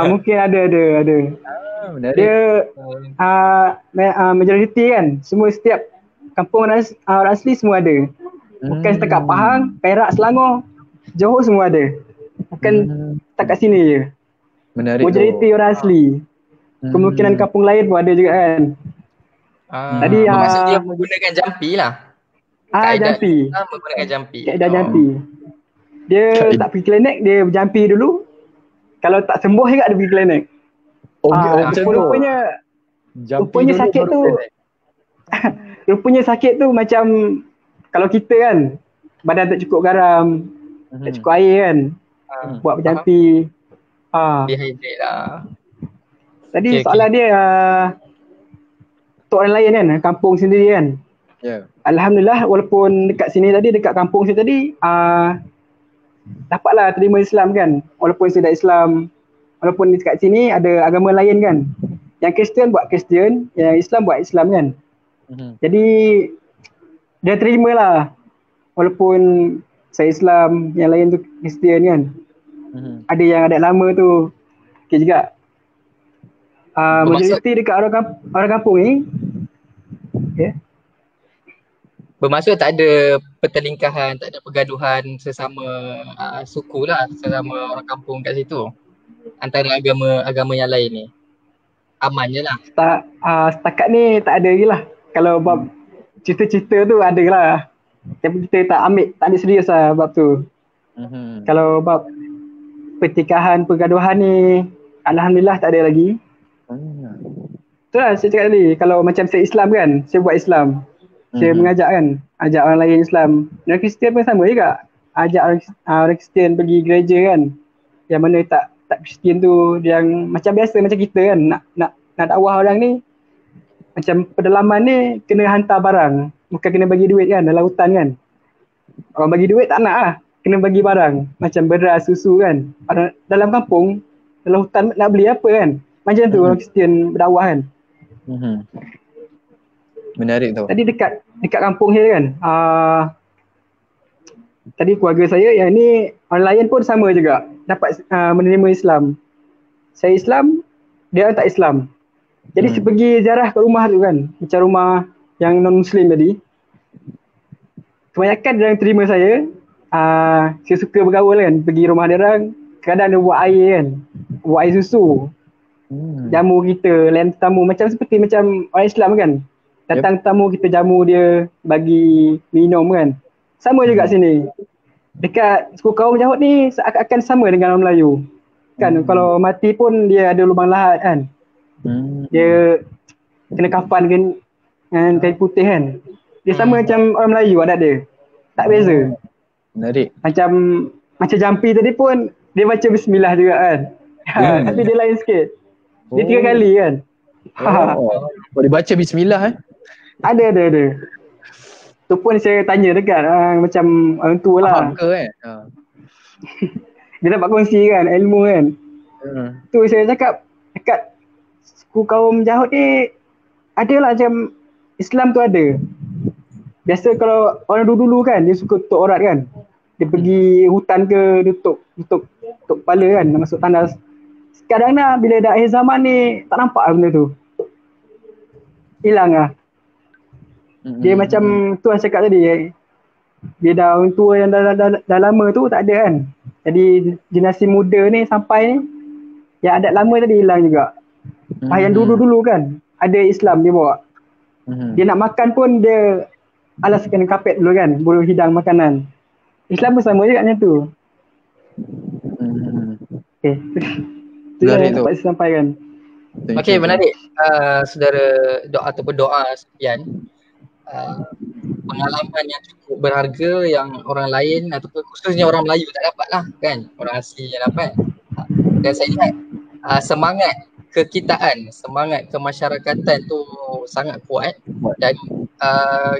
Mungkin ada. Menarik. Dia majoriti kan, setiap kampung orang asli semua ada. Bukan setakat Pahang, Perak, Selangor, Johor semua ada. Bukan setakat sini je. Menarik Majoriti orang asli. Kemungkinan kampung lain pun ada juga kan. Tadi bermaksud dia menggunakan jampi lah. jampi. Menggunakan jampi. Kaedah jampi. Dia tak pergi klinik, dia berjampi dulu. Kalau tak sembuh juga dia pergi klinik. Rupanya sakit tu rupanya sakit tu macam kalau kita kan badan tak cukup garam, tak cukup air kan, buat berjampi. Dehydrate lah. Tadi soalan dia untuk orang lain kan, kampung sendiri kan. Alhamdulillah walaupun dekat sini tadi, dekat kampung sini tadi dapatlah terima Islam kan. Walaupun saya dah Islam, walaupun dekat sini ada agama lain kan. Yang Kristian buat Kristian, yang Islam buat Islam kan. Jadi dia terima lah. Walaupun saya Islam, yang lain tu Kristian kan. Ada yang adat lama tu okey juga. Majoriti dekat orang kampung ni. Okay. Bermaksud tak ada pertelingkahan, tak ada pergaduhan sesama suku lah, sesama orang kampung kat situ. Antara agama yang lain ni. Aman je lah. Setakat ni tak ada lagi lah. Kalau bab cerita-cerita tu ada lah. Tapi kita tak ambil serius lah bab tu. Kalau bab pertikahan, pergaduhan ni alhamdulillah tak ada lagi. Itulah saya cakap tadi, kalau macam saya Islam kan, saya buat Islam. Saya mengajak kan, ajak orang lain Islam. Dan Kristian pun sama juga. Ajak orang Kristian pergi gereja kan. Yang mana tak Kristian tu yang macam biasa macam kita kan, nak dakwah orang ni macam pedalaman ni kena hantar barang, bukan kena bagi duit kan dalam hutan kan. Orang bagi duit tak nak lah, kena bagi barang macam beras, susu kan. Dalam kampung, dalam hutan nak beli apa kan. Macam tu orang Kristian berdakwah kan. Menarik tu. Tadi dekat kampung saya kan, tadi keluarga saya yang ni orang lain pun sama juga dapat menerima Islam. Saya Islam, dia tak Islam. Jadi saya pergi ziarah ke rumah tu kan, macam rumah yang non-Muslim tadi. Kebanyakan dia orang terima saya. Saya suka bergaul kan, pergi rumah dia orang. Kadang dia buat air kan, buat air susu. Jamu kita, layan tetamu seperti macam orang Islam kan. Datang tetamu kita jamu dia, bagi minum kan. Sama juga sini. Dekat suku kaum Jahud ni seakan-akan sama dengan orang Melayu. Kan kalau mati pun dia ada lubang lahat kan. Dia kena kafan dengan kain putih kan. Dia sama macam orang Melayu adat dia. Tak beza. Menarik. Macam jampi tadi pun dia baca bismillah juga kan. Tapi dia lain sikit. Dia 3 kali kan. Boleh baca bismillah Ada. Tu pun saya tanya dekat macam orang tua lah. Faham ke kan? Dia dapat kongsi kan ilmu kan. Tu saya cakap dekat suku kaum Jahud ni adalah macam Islam tu ada. Biasa kalau orang dulu kan dia suka tutup aurat kan. Dia pergi hutan ke dia tutup kepala kan, masuk tandas. Sekarang dah bila dah akhir zaman ni tak nampak lah benda tu. Hilang lah. Dia macam tu yang cakap tadi, dia dah orang tua yang dah lama tu tak ada kan. Jadi generasi muda ni sampai ni, yang adat lama tadi hilang juga. Yang dulu-dulu kan ada Islam dia bawa. Dia nak makan pun dia alaskan kapet dulu kan, bulu hidang makanan. Islam pun sama juga macam tu. Okay. Itu yang dapat saya sampaikan. Okey, menarik. Saudara ataupun doa sekian. Pengalaman yang cukup berharga yang orang lain ataupun khususnya orang Melayu tak dapat lah kan, orang asli yang dapat. Dan saya lihat semangat kekitaan, semangat kemasyarakatan tu sangat kuat dan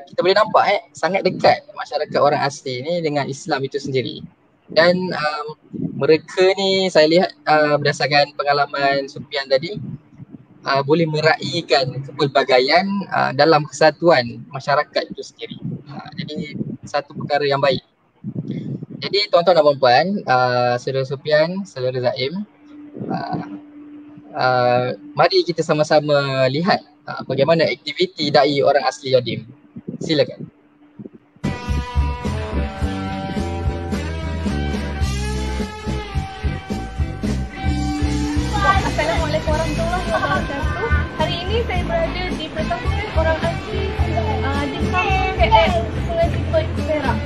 kita boleh nampak sangat dekat masyarakat orang asli ni dengan Islam itu sendiri. Dan mereka ni saya lihat berdasarkan pengalaman Sufian tadi boleh meraihkan kepelbagaian dalam kesatuan masyarakat itu sendiri. Jadi satu perkara yang baik. Jadi tuan-tuan dan puan-puan, saudara Sufian, saudara Zaim, mari kita sama-sama lihat bagaimana aktiviti dai orang asli Yadim. Silakan. Assalamualaikum warahmatullahi wabarakatuh. Hari ini saya berada di perkampungan orang asli di kampung KL, Sungai Siput, Perak.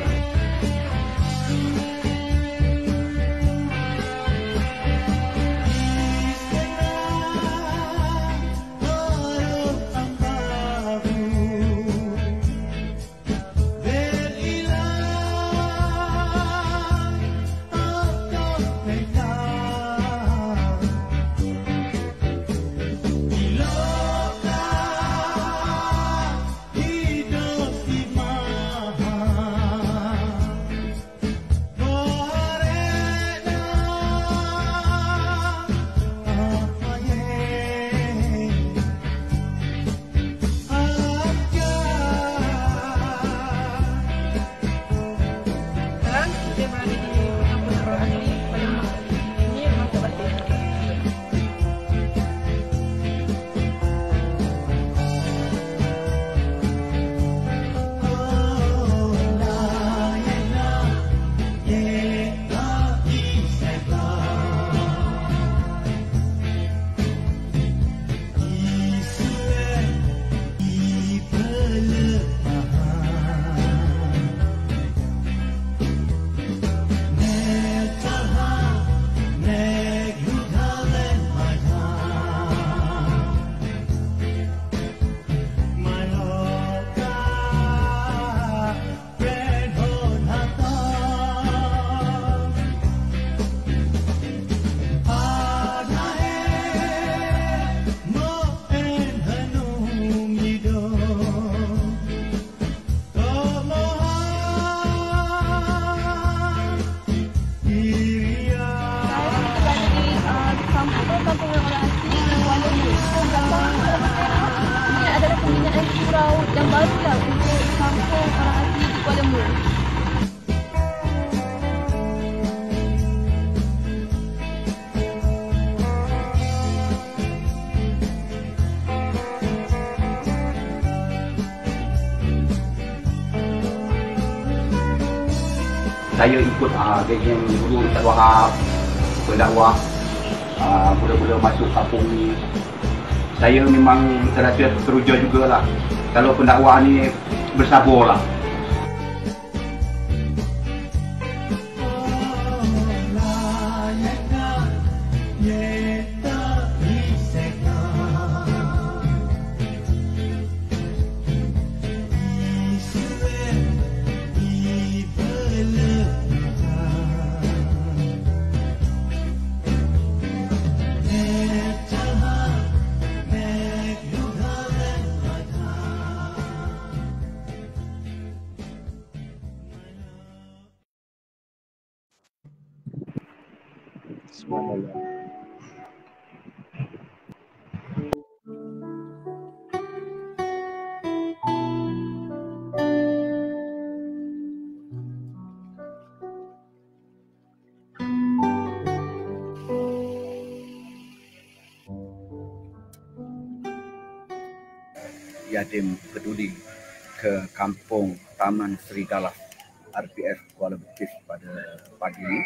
Yang barulah untuk kampung orang asli di Kuala Lumpur. Saya ikut geng guru Ustaz Wahab, pendakwah, mula-mula masuk kampung ni. Saya memang terasa teruja jugalah. Kalau pendakwah ni bersabarlah. Yadim peduli ke kampung Taman Serigala RPF Kuala Bekis pada pagi ini,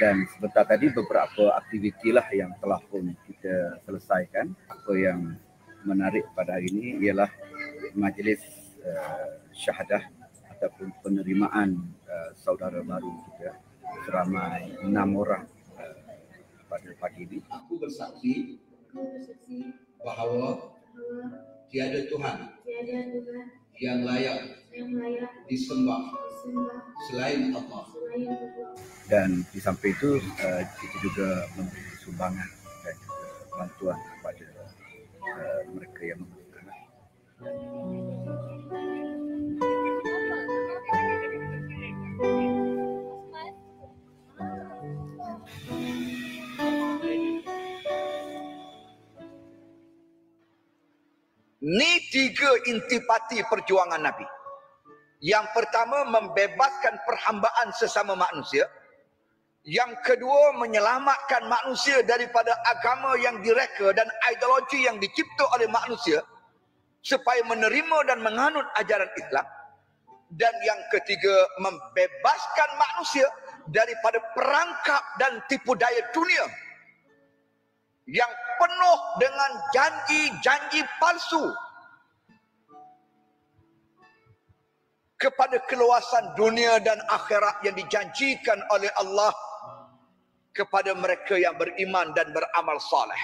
dan sebentar tadi beberapa aktiviti lah yang telah pun kita selesaikan. Apa yang menarik pada hari ini ialah majlis syahadah ataupun penerimaan saudara baru kita seramai 6 orang pada pagi ini. Aku bersaksi bahawa tiada Tuhan yang layak disembah selain Allah. Dan di samping itu kita juga memberi sumbangan dan juga bantuan kepada mereka yang membutuhkan. Ini 3 intipati perjuangan Nabi. Yang pertama, membebaskan perhambaan sesama manusia. Yang kedua, menyelamatkan manusia daripada agama yang direka dan ideologi yang dicipta oleh manusia supaya menerima dan menganut ajaran Islam. Dan yang ketiga, membebaskan manusia daripada perangkap dan tipu daya dunia yang penuh dengan janji-janji palsu kepada keluasan dunia dan akhirat yang dijanjikan oleh Allah kepada mereka yang beriman dan beramal saleh.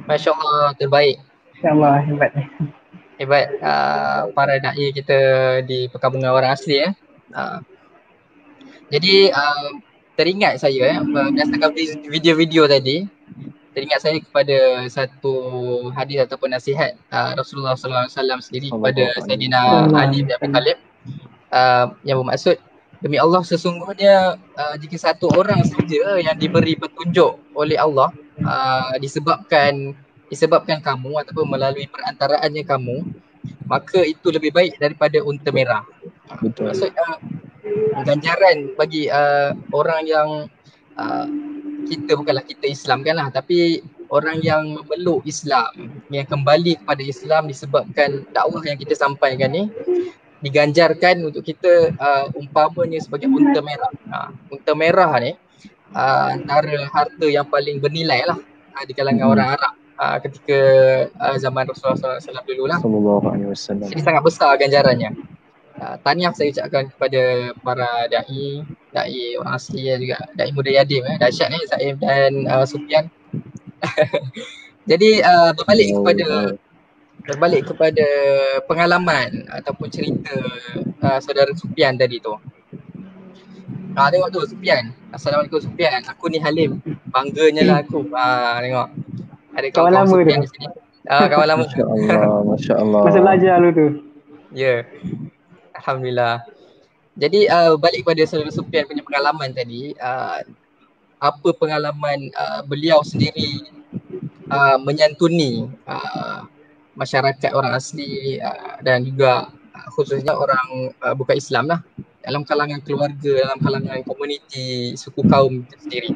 Masya Allah, terbaik. Masya Allah, hebat. Hebat para da'i kita di perkampungan orang asli ya. Jadi teringat saya berdasarkan video-video tadi, teringat saya kepada satu hadis ataupun nasihat Rasulullah SAW sendiri kepada Sayyidina Ali bin Abi Thalib yang bermaksud, demi Allah sesungguhnya jika satu orang saja yang diberi petunjuk oleh Allah disebabkan kamu ataupun melalui perantaraannya kamu, maka itu lebih baik daripada unta merah. Betul. Maksud ganjaran bagi orang yang kita bukanlah kita Islam kan lah, tapi orang yang memeluk Islam, yang kembali kepada Islam disebabkan dakwah yang kita sampaikan ni, diganjarkan untuk kita umpamanya sebagai unta merah. Unta merah ni antara harta yang paling bernilai lah di kalangan orang Arab ketika zaman Rasulullah SAW dulu lah. Jadi sangat besar ganjarannya. Tahniah saya ucapkan kepada para da'i orang asli dan juga da'i muda Yadim. Dahsyat ni Zaim dan Sufian. Jadi berbalik kepada pengalaman ataupun cerita saudara Sufian tadi tu. Tengok tu Sufian. Assalamualaikum Sufian. Aku ni Halim. Bangganya lah aku. Tengok. Ada kawan lama Sufian di sini. Kawan lama. Masya Allah. Masa belajar lu tu. Ya. Alhamdulillah. Jadi balik kepada saudara Sufian punya pengalaman tadi. Apa pengalaman beliau sendiri menyantuni masyarakat orang asli dan juga khususnya orang bukan Islam lah, dalam kalangan keluarga, dalam kalangan komuniti suku kaum itu sendiri.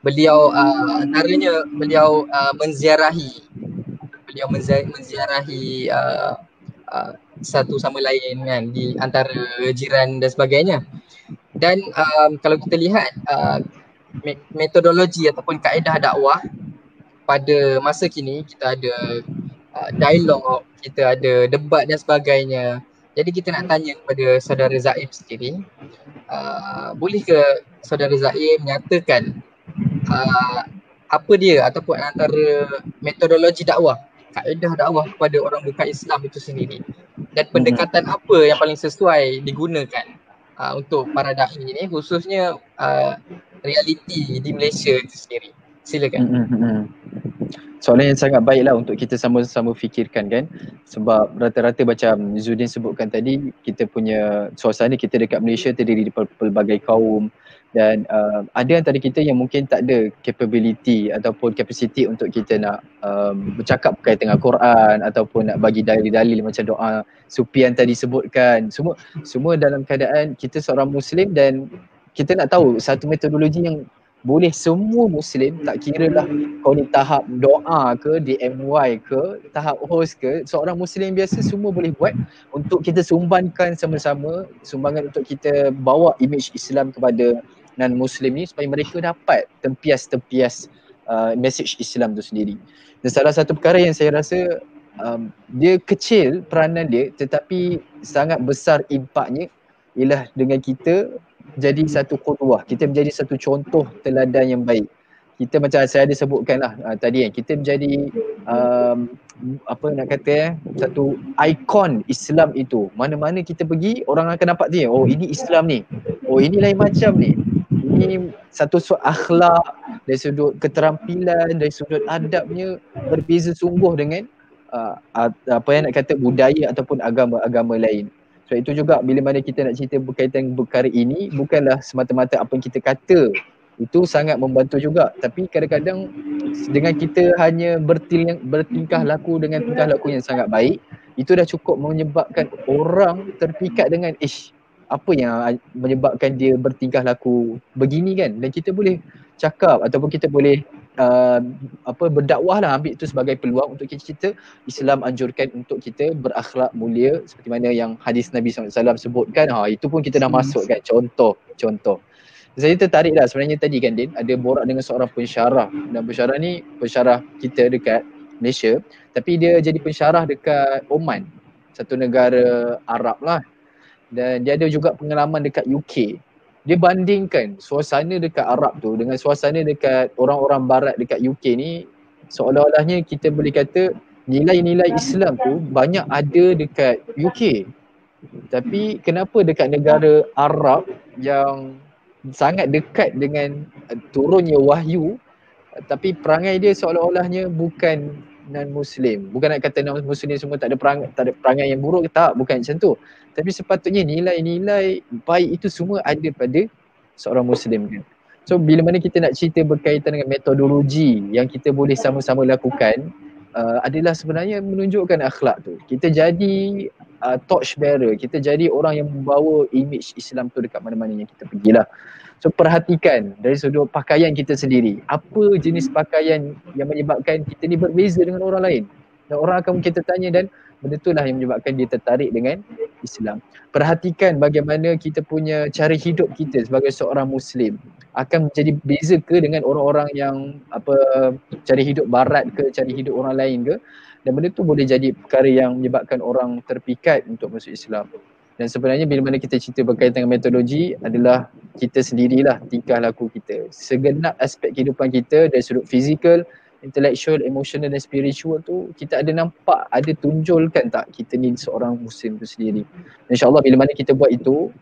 Beliau antaranya beliau menziarahi satu sama lain kan di antara jiran dan sebagainya. Dan kalau kita lihat metodologi ataupun kaedah dakwah pada masa kini, kita ada dialog, kita ada debat dan sebagainya. Jadi kita nak tanya kepada saudara Zaim sendiri, boleh ke saudara Zaim menyatakan apa dia ataupun antara metodologi dakwah, kaedah dakwah kepada orang bukan Islam itu sendiri, dan pendekatan apa yang paling sesuai digunakan untuk para da'i ini, khususnya realiti di Malaysia itu sendiri. Silakan. Soalan yang sangat baiklah untuk kita sama-sama fikirkan kan, sebab rata-rata macam Zudin sebutkan tadi, kita punya suasana kita dekat Malaysia terdiri daripada pelbagai kaum, dan ada antara kita yang mungkin tak ada capability ataupun capacity untuk kita nak bercakap berkaitan dengan Quran ataupun nak bagi dalil-dalil macam doa Sufian tadi sebutkan. Semua dalam keadaan kita seorang Muslim, dan kita nak tahu satu metodologi yang boleh semua Muslim, tak kira lah kau ni tahap doa ke, DMY ke, tahap host ke, seorang Muslim biasa semua boleh buat untuk kita sumbangkan sama-sama, sumbangan untuk kita bawa image Islam kepada non-Muslim ni supaya mereka dapat tempias-tempias message Islam tu sendiri. Dan salah satu perkara yang saya rasa dia kecil peranan dia tetapi sangat besar impaknya ialah dengan kita jadi satu qudwah, kita menjadi satu contoh teladan yang baik. Kita macam saya ada sebutkan lah tadi kan, kita menjadi apa nak kata satu ikon Islam itu. Mana-mana kita pergi, orang akan nampak dia, oh ini Islam ni, oh ini lain macam ni. Ini satu akhlak, dari sudut keterampilan, dari sudut adabnya berbeza sungguh dengan apa yang nak kata budaya ataupun agama-agama lain. So itu juga bila mana kita nak cerita berkaitan perkara ini, bukanlah semata-mata apa yang kita kata itu sangat membantu juga, tapi kadang-kadang dengan kita hanya bertingkah laku dengan tingkah laku yang sangat baik, itu dah cukup menyebabkan orang terpikat dengan apa yang menyebabkan dia bertingkah laku begini kan. Dan kita boleh cakap ataupun kita boleh berdakwah lah, ambil itu sebagai peluang untuk kita Islam anjurkan untuk kita berakhlak mulia seperti mana yang hadis Nabi SAW sebutkan. Itu pun kita dah masuk kan, contoh. Saya tertarik lah sebenarnya tadi kan Din, ada borak dengan seorang pensyarah, dan pensyarah ni pensyarah kita dekat Malaysia, tapi dia jadi pensyarah dekat Oman, satu negara Arab lah, dan dia ada juga pengalaman dekat UK. Dia bandingkan suasana dekat Arab tu dengan suasana dekat orang-orang barat dekat UK ni, seolah-olahnya kita boleh kata nilai-nilai Islam tu banyak ada dekat UK, tapi kenapa dekat negara Arab yang sangat dekat dengan turunnya wahyu, tapi perangai dia seolah-olahnya bukan non-Muslim. Bukan nak kata non-Muslim semua tak ada perangai yang buruk, tak, bukan macam tu. Tapi sepatutnya nilai-nilai baik itu semua ada pada seorang Muslim kan. So bila mana kita nak cerita berkaitan dengan metodologi yang kita boleh sama-sama lakukan, adalah sebenarnya menunjukkan akhlak tu. Kita jadi torch bearer, kita jadi orang yang membawa image Islam tu dekat mana-mana yang kita pergilah. So perhatikan dari sudut pakaian kita sendiri, apa jenis pakaian yang menyebabkan kita ni berbeza dengan orang lain, dan orang akan kita tanya, dan benda itulah yang menyebabkan dia tertarik dengan Islam. Perhatikan bagaimana kita punya cara hidup kita sebagai seorang Muslim akan menjadi beza ke dengan orang-orang yang cara hidup barat ke, cara hidup orang lain ke, dan benda tu boleh jadi perkara yang menyebabkan orang terpikat untuk masuk Islam. Dan sebenarnya bila mana kita cerita berkaitan dengan metodologi adalah kita sendirilah, tingkah laku kita, segenap aspek kehidupan kita dari sudut fizikal, intellectual, emotional dan spiritual tu, kita ada nampak, ada tunjulkan tak kita ni seorang Muslim tu sendiri. InsyaAllah bila mana kita buat itu,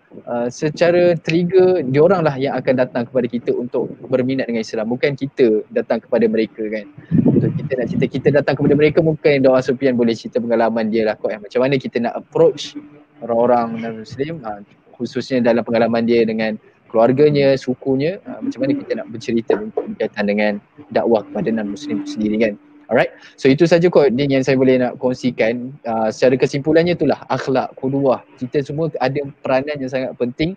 secara trigger diorang lah yang akan datang kepada kita untuk berminat dengan Islam, bukan kita datang kepada mereka kan. Untuk kita nak cerita, kita datang kepada mereka, mungkin Dr. Sufian boleh cerita pengalaman dia lah kot, macam mana kita nak approach orang-orang non-Muslim, khususnya dalam pengalaman dia dengan keluarganya, sukunya, macam mana kita nak bercerita berkaitan dengan dakwah kepada non-Muslim sendiri kan. Alright, so itu saja kot Din yang saya boleh nak kongsikan. Secara kesimpulannya itulah akhlak qudwah. Kita semua ada peranan yang sangat penting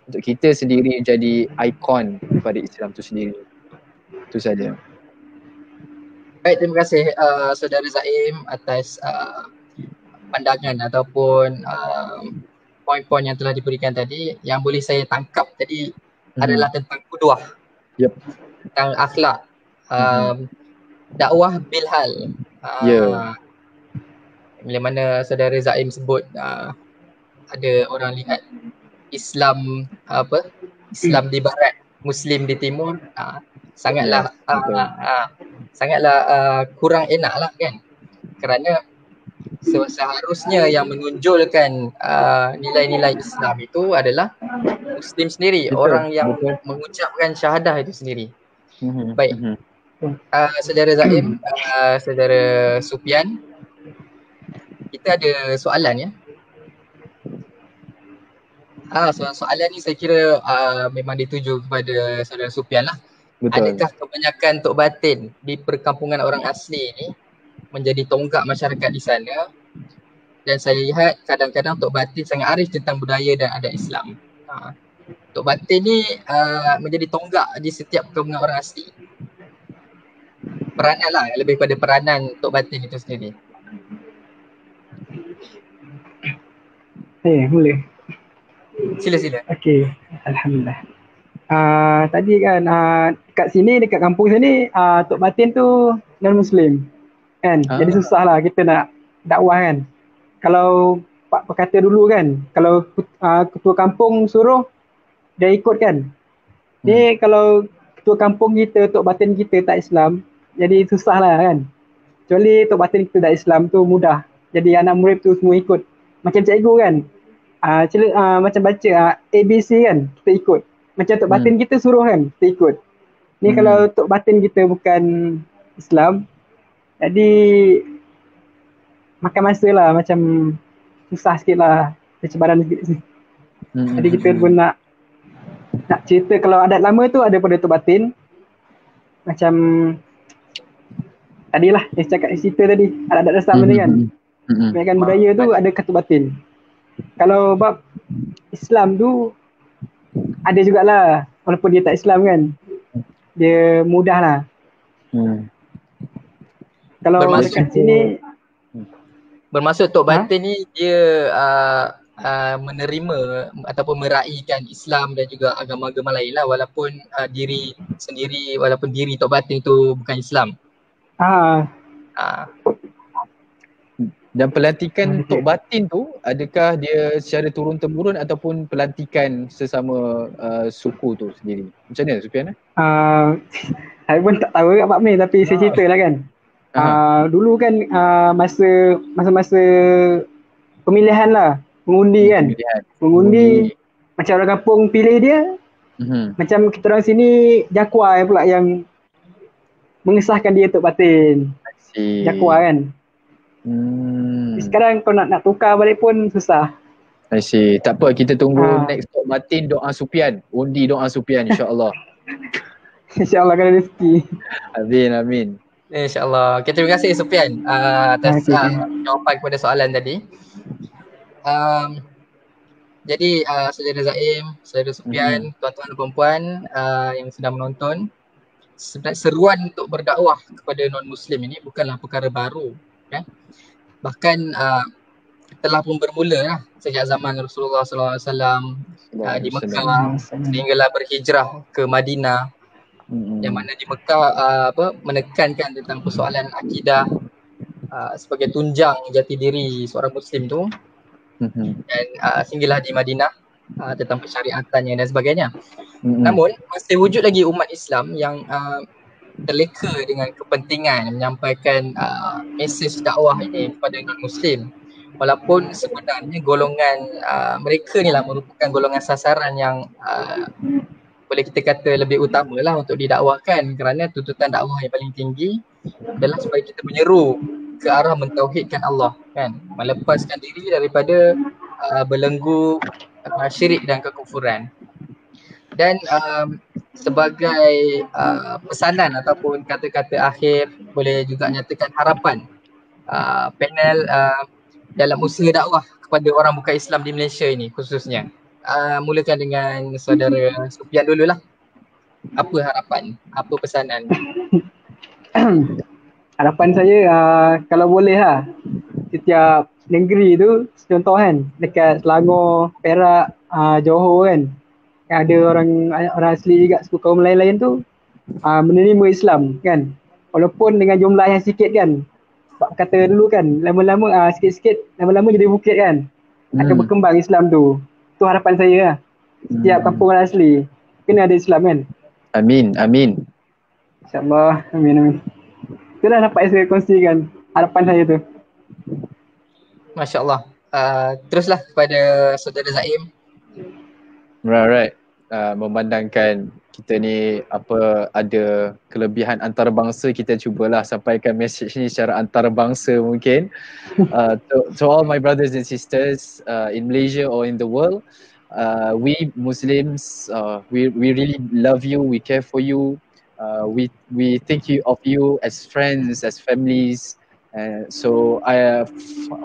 untuk kita sendiri jadi ikon kepada Islam tu sendiri. Itu saja. Baik, terima kasih Saudara Zaim atas pandangan ataupun poin-poin yang telah diberikan tadi. Yang boleh saya tangkap tadi adalah tentang qudwah, tentang akhlak, dakwah bilhal. Bila mana Saudara Zaim sebut ada orang lihat Islam Islam di barat, Muslim di timur, sangatlah kurang enak lah kan, kerana seharusnya yang menonjolkan nilai-nilai Islam itu adalah Muslim sendiri, orang yang mengucapkan syahadah itu sendiri. Baik, Saudara Zaim, Saudara Sufian, kita ada soalan ya. Soalan ni saya kira memang dituju kepada Saudara Sufian lah. Adakah kebanyakan Tok Batin di perkampungan orang asli ni menjadi tonggak masyarakat di sana? Dan saya lihat kadang-kadang Tok Batin sangat arif tentang budaya dan adat Islam. Tok Batin ni menjadi tonggak di setiap perkampungan orang asli. Peranan lah, lebih pada peranan Tok Batin itu sendiri. Boleh. Sila. Okey, Alhamdulillah. Tadi kan kat sini, dekat kampung sini, Tok Batin tu non-Muslim kan. Jadi susah lah kita nak dakwah kan. Kalau pak berkata dulu kan, kalau ketua kampung suruh dia ikut kan. Ni kalau ketua kampung kita, tok batin kita tak Islam, jadi susah lah kan. Kecuali tok batin kita tak Islam tu mudah. Jadi anak murid tu semua ikut. Macam cikgu kan. Macam baca ABC kan, kita ikut. Macam tok batin kita suruh kan, kita ikut. Ni kalau tok batin kita bukan Islam, jadi makan masa lah, macam susah sikit lah, cabaran sikit. Jadi kita pun nak cerita kalau adat lama tu ada pada tok batin. Macam tadilah yang cakap cerita tadi, adat dasar ni kan. Kebanyakan budaya tu ada kat tok batin. Kalau bab Islam tu ada jugalah, walaupun dia tak Islam kan. Dia mudah lah. Kalau dekat sini bermaksud tok batin ni dia menerima ataupun meraihkan Islam dan juga agama-agama lain lah, walaupun diri sendiri, walaupun diri tok batin tu bukan Islam. Dan pelantikan tok batin tu adakah dia secara turun-temurun ataupun pelantikan sesama suku tu sendiri? Macam mana Sufian? Saya pun tak tahu kat Pak Min, tapi saya cerita lah kan. Dulu kan masa-masa pemilihan lah, mengundi kan. Mengundi macam orang kampung pilih dia. Macam kita orang sini Jakwa pula yang mengesahkan dia tok batin. Jakwa kan. Sekarang kalau nak tukar balik pun susah. I see. Tak apa, kita tunggu next tok batin doa Sufian. Undi doa Sufian insya-Allah. InsyaAllah kalau rezeki. Amin. InsyaAllah. Okay, terima kasih Sufian atas jawapan kepada soalan tadi. Jadi saudara Zaim, saudara Sufian, tuan-tuan dan puan yang sedang menonton, sebenarnya seruan untuk berdakwah kepada non-Muslim ini bukanlah perkara baru. Kan? Bahkan telah pun bermula lah sejak zaman Rasulullah SAW di Mekah sehinggalah berhijrah ke Madinah. Yang mana di Mekah menekankan tentang persoalan akidah sebagai tunjang jati diri seorang Muslim tu, dan sehinggalah di Madinah tentang persyariatannya dan sebagainya. Namun masih wujud lagi umat Islam yang terleka dengan kepentingan menyampaikan mesej dakwah ini kepada non-Muslim, walaupun sebenarnya golongan mereka ni lah merupakan golongan sasaran yang boleh kita kata lebih utama lah untuk didakwahkan, kerana tuntutan dakwah yang paling tinggi adalah supaya kita menyeru ke arah mentauhidkan Allah, kan, melepaskan diri daripada belenggu syirik dan kekufuran. Dan sebagai pesanan ataupun kata-kata akhir, boleh juga nyatakan harapan panel dalam usaha dakwah kepada orang bukan Islam di Malaysia ini khususnya. Mulakan dengan saudara Sufian dululah. Apa harapan? Apa pesanan? Harapan saya kalau boleh lah, setiap negeri tu, contoh kan dekat Selangor, Perak, Johor kan, ada orang asli juga, suku kaum lain-lain tu menerima Islam kan, walaupun dengan jumlah yang sikit kan. Sebab kata dulu kan, lama-lama sikit-sikit, lama-lama jadi bukit kan, akan berkembang Islam tu. Tu harapan saya lah. Setiap kampung orang asli kena ada Islam kan. Amin. InsyaAllah. Amin. Itulah dapat saya kongsikan harapan saya tu. Masya Allah. Teruslah kepada saudara Zaim. Right. Memandangkan kita ni ada kelebihan antarabangsa, kita cubalah sampaikan message ni secara antarabangsa mungkin. To all my brothers and sisters in Malaysia or in the world, we Muslims, we really love you, we care for you, we think of you as friends, as families. So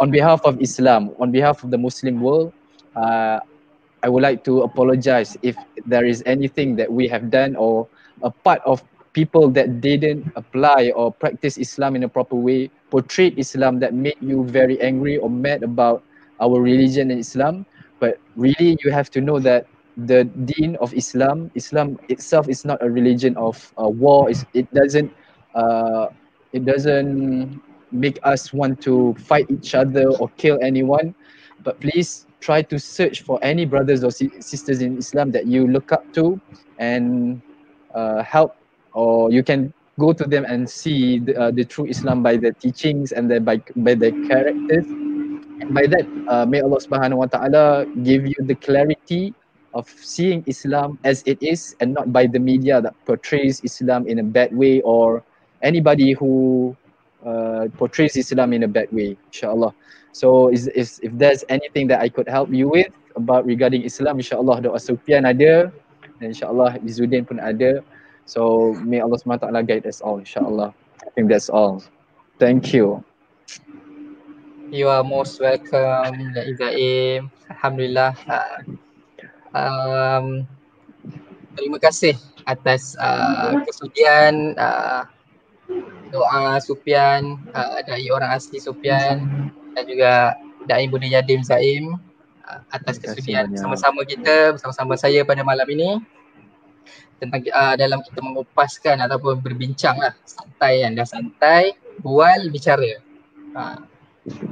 on behalf of Islam, on behalf of the Muslim world, I would like to apologize if there is anything that we have done or a part of people that didn't apply or practice Islam in a proper way, portrayed Islam that made you very angry or mad about our religion and Islam. But really you have to know that the deen of Islam itself is not a religion of war. It doesn't make us want to fight each other or kill anyone. but please try to search for any brothers or sisters in Islam that you look up to and help, or you can go to them and see the true Islam by their teachings and then by their characters. And by that, may Allah Subhanahu wa Ta'ala give you the clarity of seeing Islam as it is, and not by the media that portrays Islam in a bad way, or anybody who portrays Islam in a bad way, insyaAllah. So if there's anything that I could help you with about regarding Islam, insyaAllah Dr. Sufian ada, dan insyaAllah Izzuddin pun ada. So may Allah SWT guide us all, insyaAllah. I think that's all. Thank you. You are most welcome, Zaim. Alhamdulillah. Terima kasih atas kesudian doa Sufian, dai orang asli Sufian, dan juga dai Budi Yadim Zaim atas kesudian bersama-sama kita, bersama-sama saya pada malam ini tentang dalam kita mengupaskan ataupun berbincang lah, santai kan, dah santai, bual bicara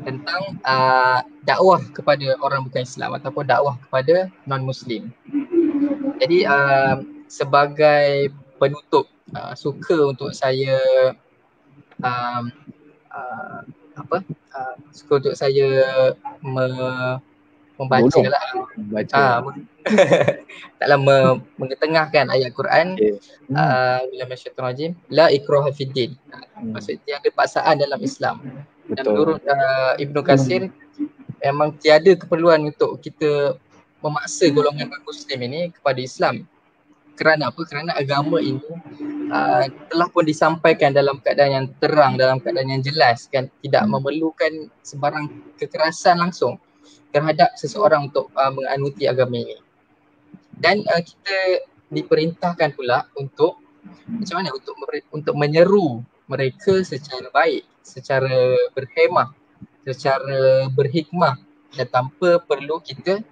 tentang dakwah kepada orang bukan Islam ataupun dakwah kepada non-Muslim. Jadi sebagai penutup, suka untuk saya suka untuk saya membaca lah, taklah mengetengahkan ayat Quran. Bila masyaitan rajim, la ikraha fiddin, maksudnya tiada paksaan dalam Islam. Dan menurut Ibnu Katsir, memang tiada keperluan untuk kita memaksa golongan non-Muslim ini kepada Islam. Kerana apa? Kerana agama ini telah pun disampaikan dalam keadaan yang terang, dalam keadaan yang jelas kan, tidak memerlukan sebarang kekerasan langsung terhadap seseorang untuk menganuti agama ini. Dan kita diperintahkan pula untuk macam mana, untuk menyeru mereka secara baik, secara berhemah, secara berhikmah, dan tanpa perlu kita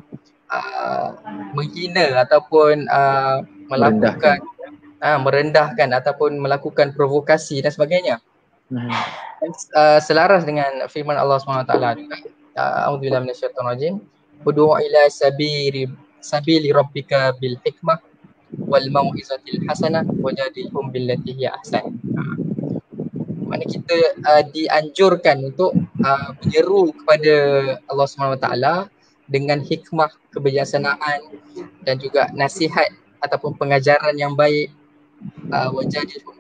menghina ataupun melakukan merendahkan ataupun melakukan provokasi dan sebagainya. Dan, selaras dengan firman Allah SWT juga, a'udzubillahi minasyaitonir rajim, ud'u ila sabili rabbika bil hikmah wal mau'izatil hasanah wajadilhum billati hiya ahsan. Mana kita dianjurkan untuk menyeru kepada Allah SWT dengan hikmah, kebijaksanaan dan juga nasihat ataupun pengajaran yang baik,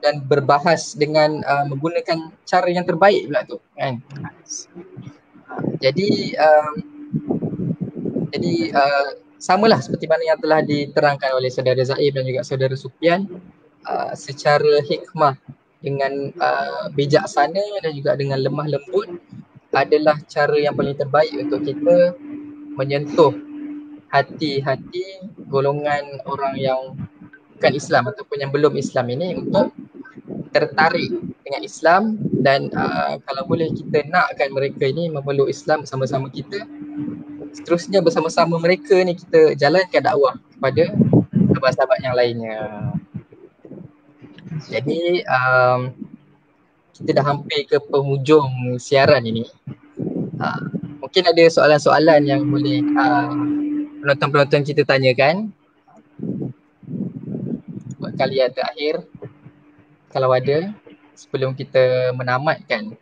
dan berbahas dengan menggunakan cara yang terbaik pula tu kan. Jadi samalah seperti mana yang telah diterangkan oleh saudara Zaim dan juga saudara Sufian, secara hikmah dengan bijaksana dan juga dengan lemah lembut adalah cara yang paling terbaik untuk kita menyentuh hati-hati golongan orang yang bukan Islam ataupun yang belum Islam ini untuk tertarik dengan Islam, dan kalau boleh kita nakkan mereka ini memeluk Islam bersama-sama kita. Seterusnya bersama-sama mereka ni kita jalankan dakwah kepada sahabat-sahabat yang lainnya. Jadi kita dah hampir ke penghujung siaran ini. Mungkin ada soalan-soalan yang boleh penonton-penonton kita tanyakan buat kali yang terakhir, kalau ada, sebelum kita menamatkan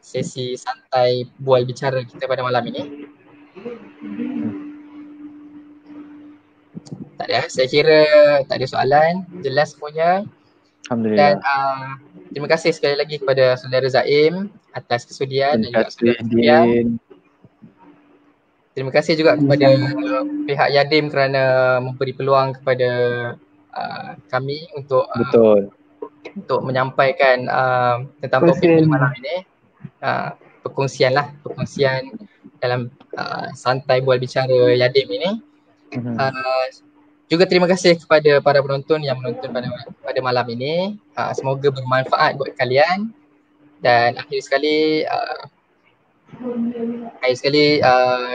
sesi santai bual bicara kita pada malam ini. Tak ada, saya kira tak ada soalan, jelas semuanya. Alhamdulillah. Dan terima kasih sekali lagi kepada saudara Zaim atas kesudian dan juga saudara Sufian. Terima kasih juga kepada pihak Yadim kerana memberi peluang kepada kami untuk untuk menyampaikan tentang topik pada malam ini. Perkongsian dalam santai bual bicara Yadim ini. Juga terima kasih kepada para penonton yang menonton pada malam ini. Semoga bermanfaat buat kalian. Dan akhir sekali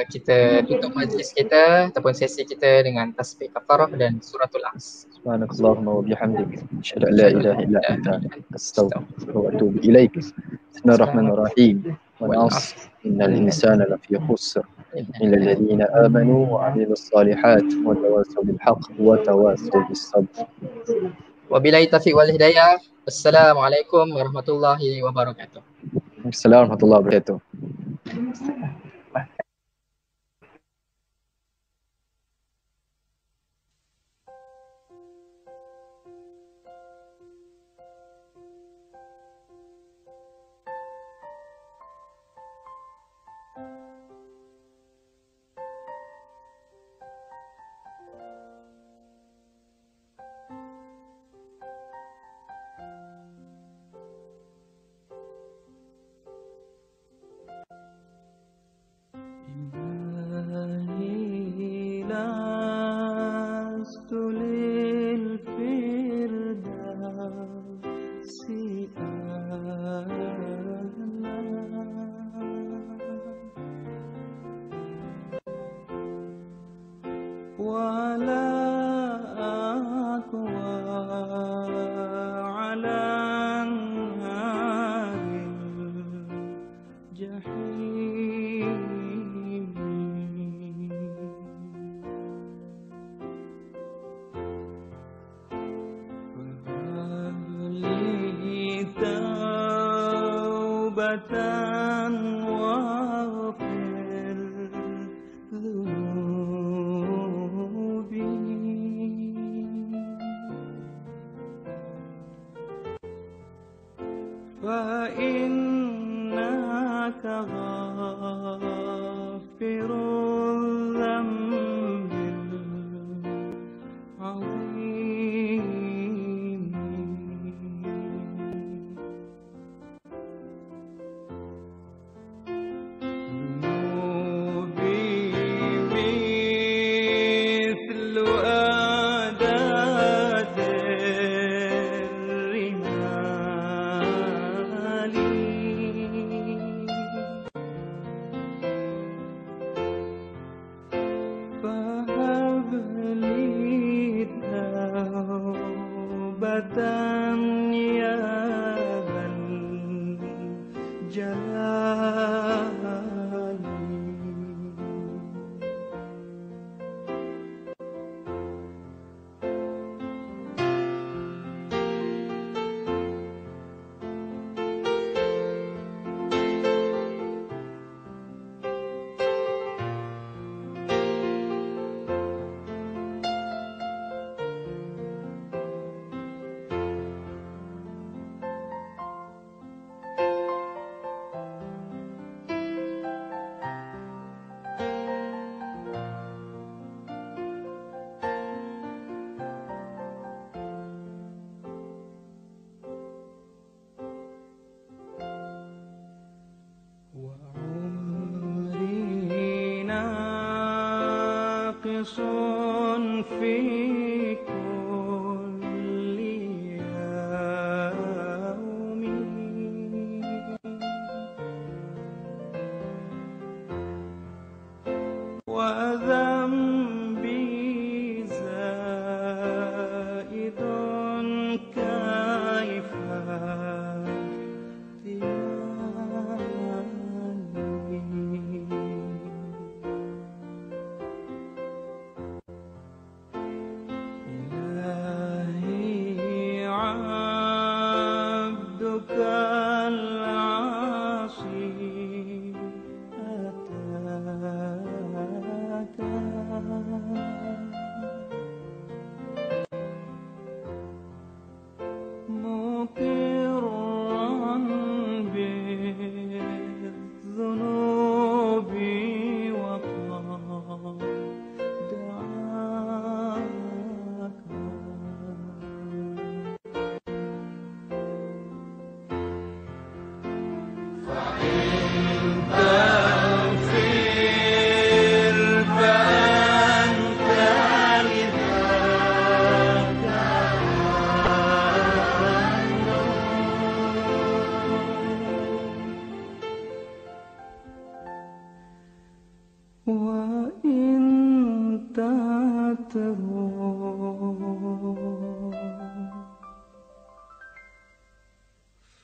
kita tutup majlis kita ataupun sesi kita dengan tasbih kafarah dan suratul As. Subhanakallahumma wa bihamdik, asyhadu an la ilaha illa anta, astaghfiruka wa atubu ilaik. Bismillahirrahmanirrahim. Wal 'asr, innal insana lafi khusr. إلا الذين آمنوا وعملوا الصالحات وتواصوا بالحق وتواصوا بالصبر. Wabillahi taufiq wal hidayah. Assalamualaikum warahmatullahi wabarakatuh. Assalamualaikum warahmatullahi wabarakatuh.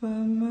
فما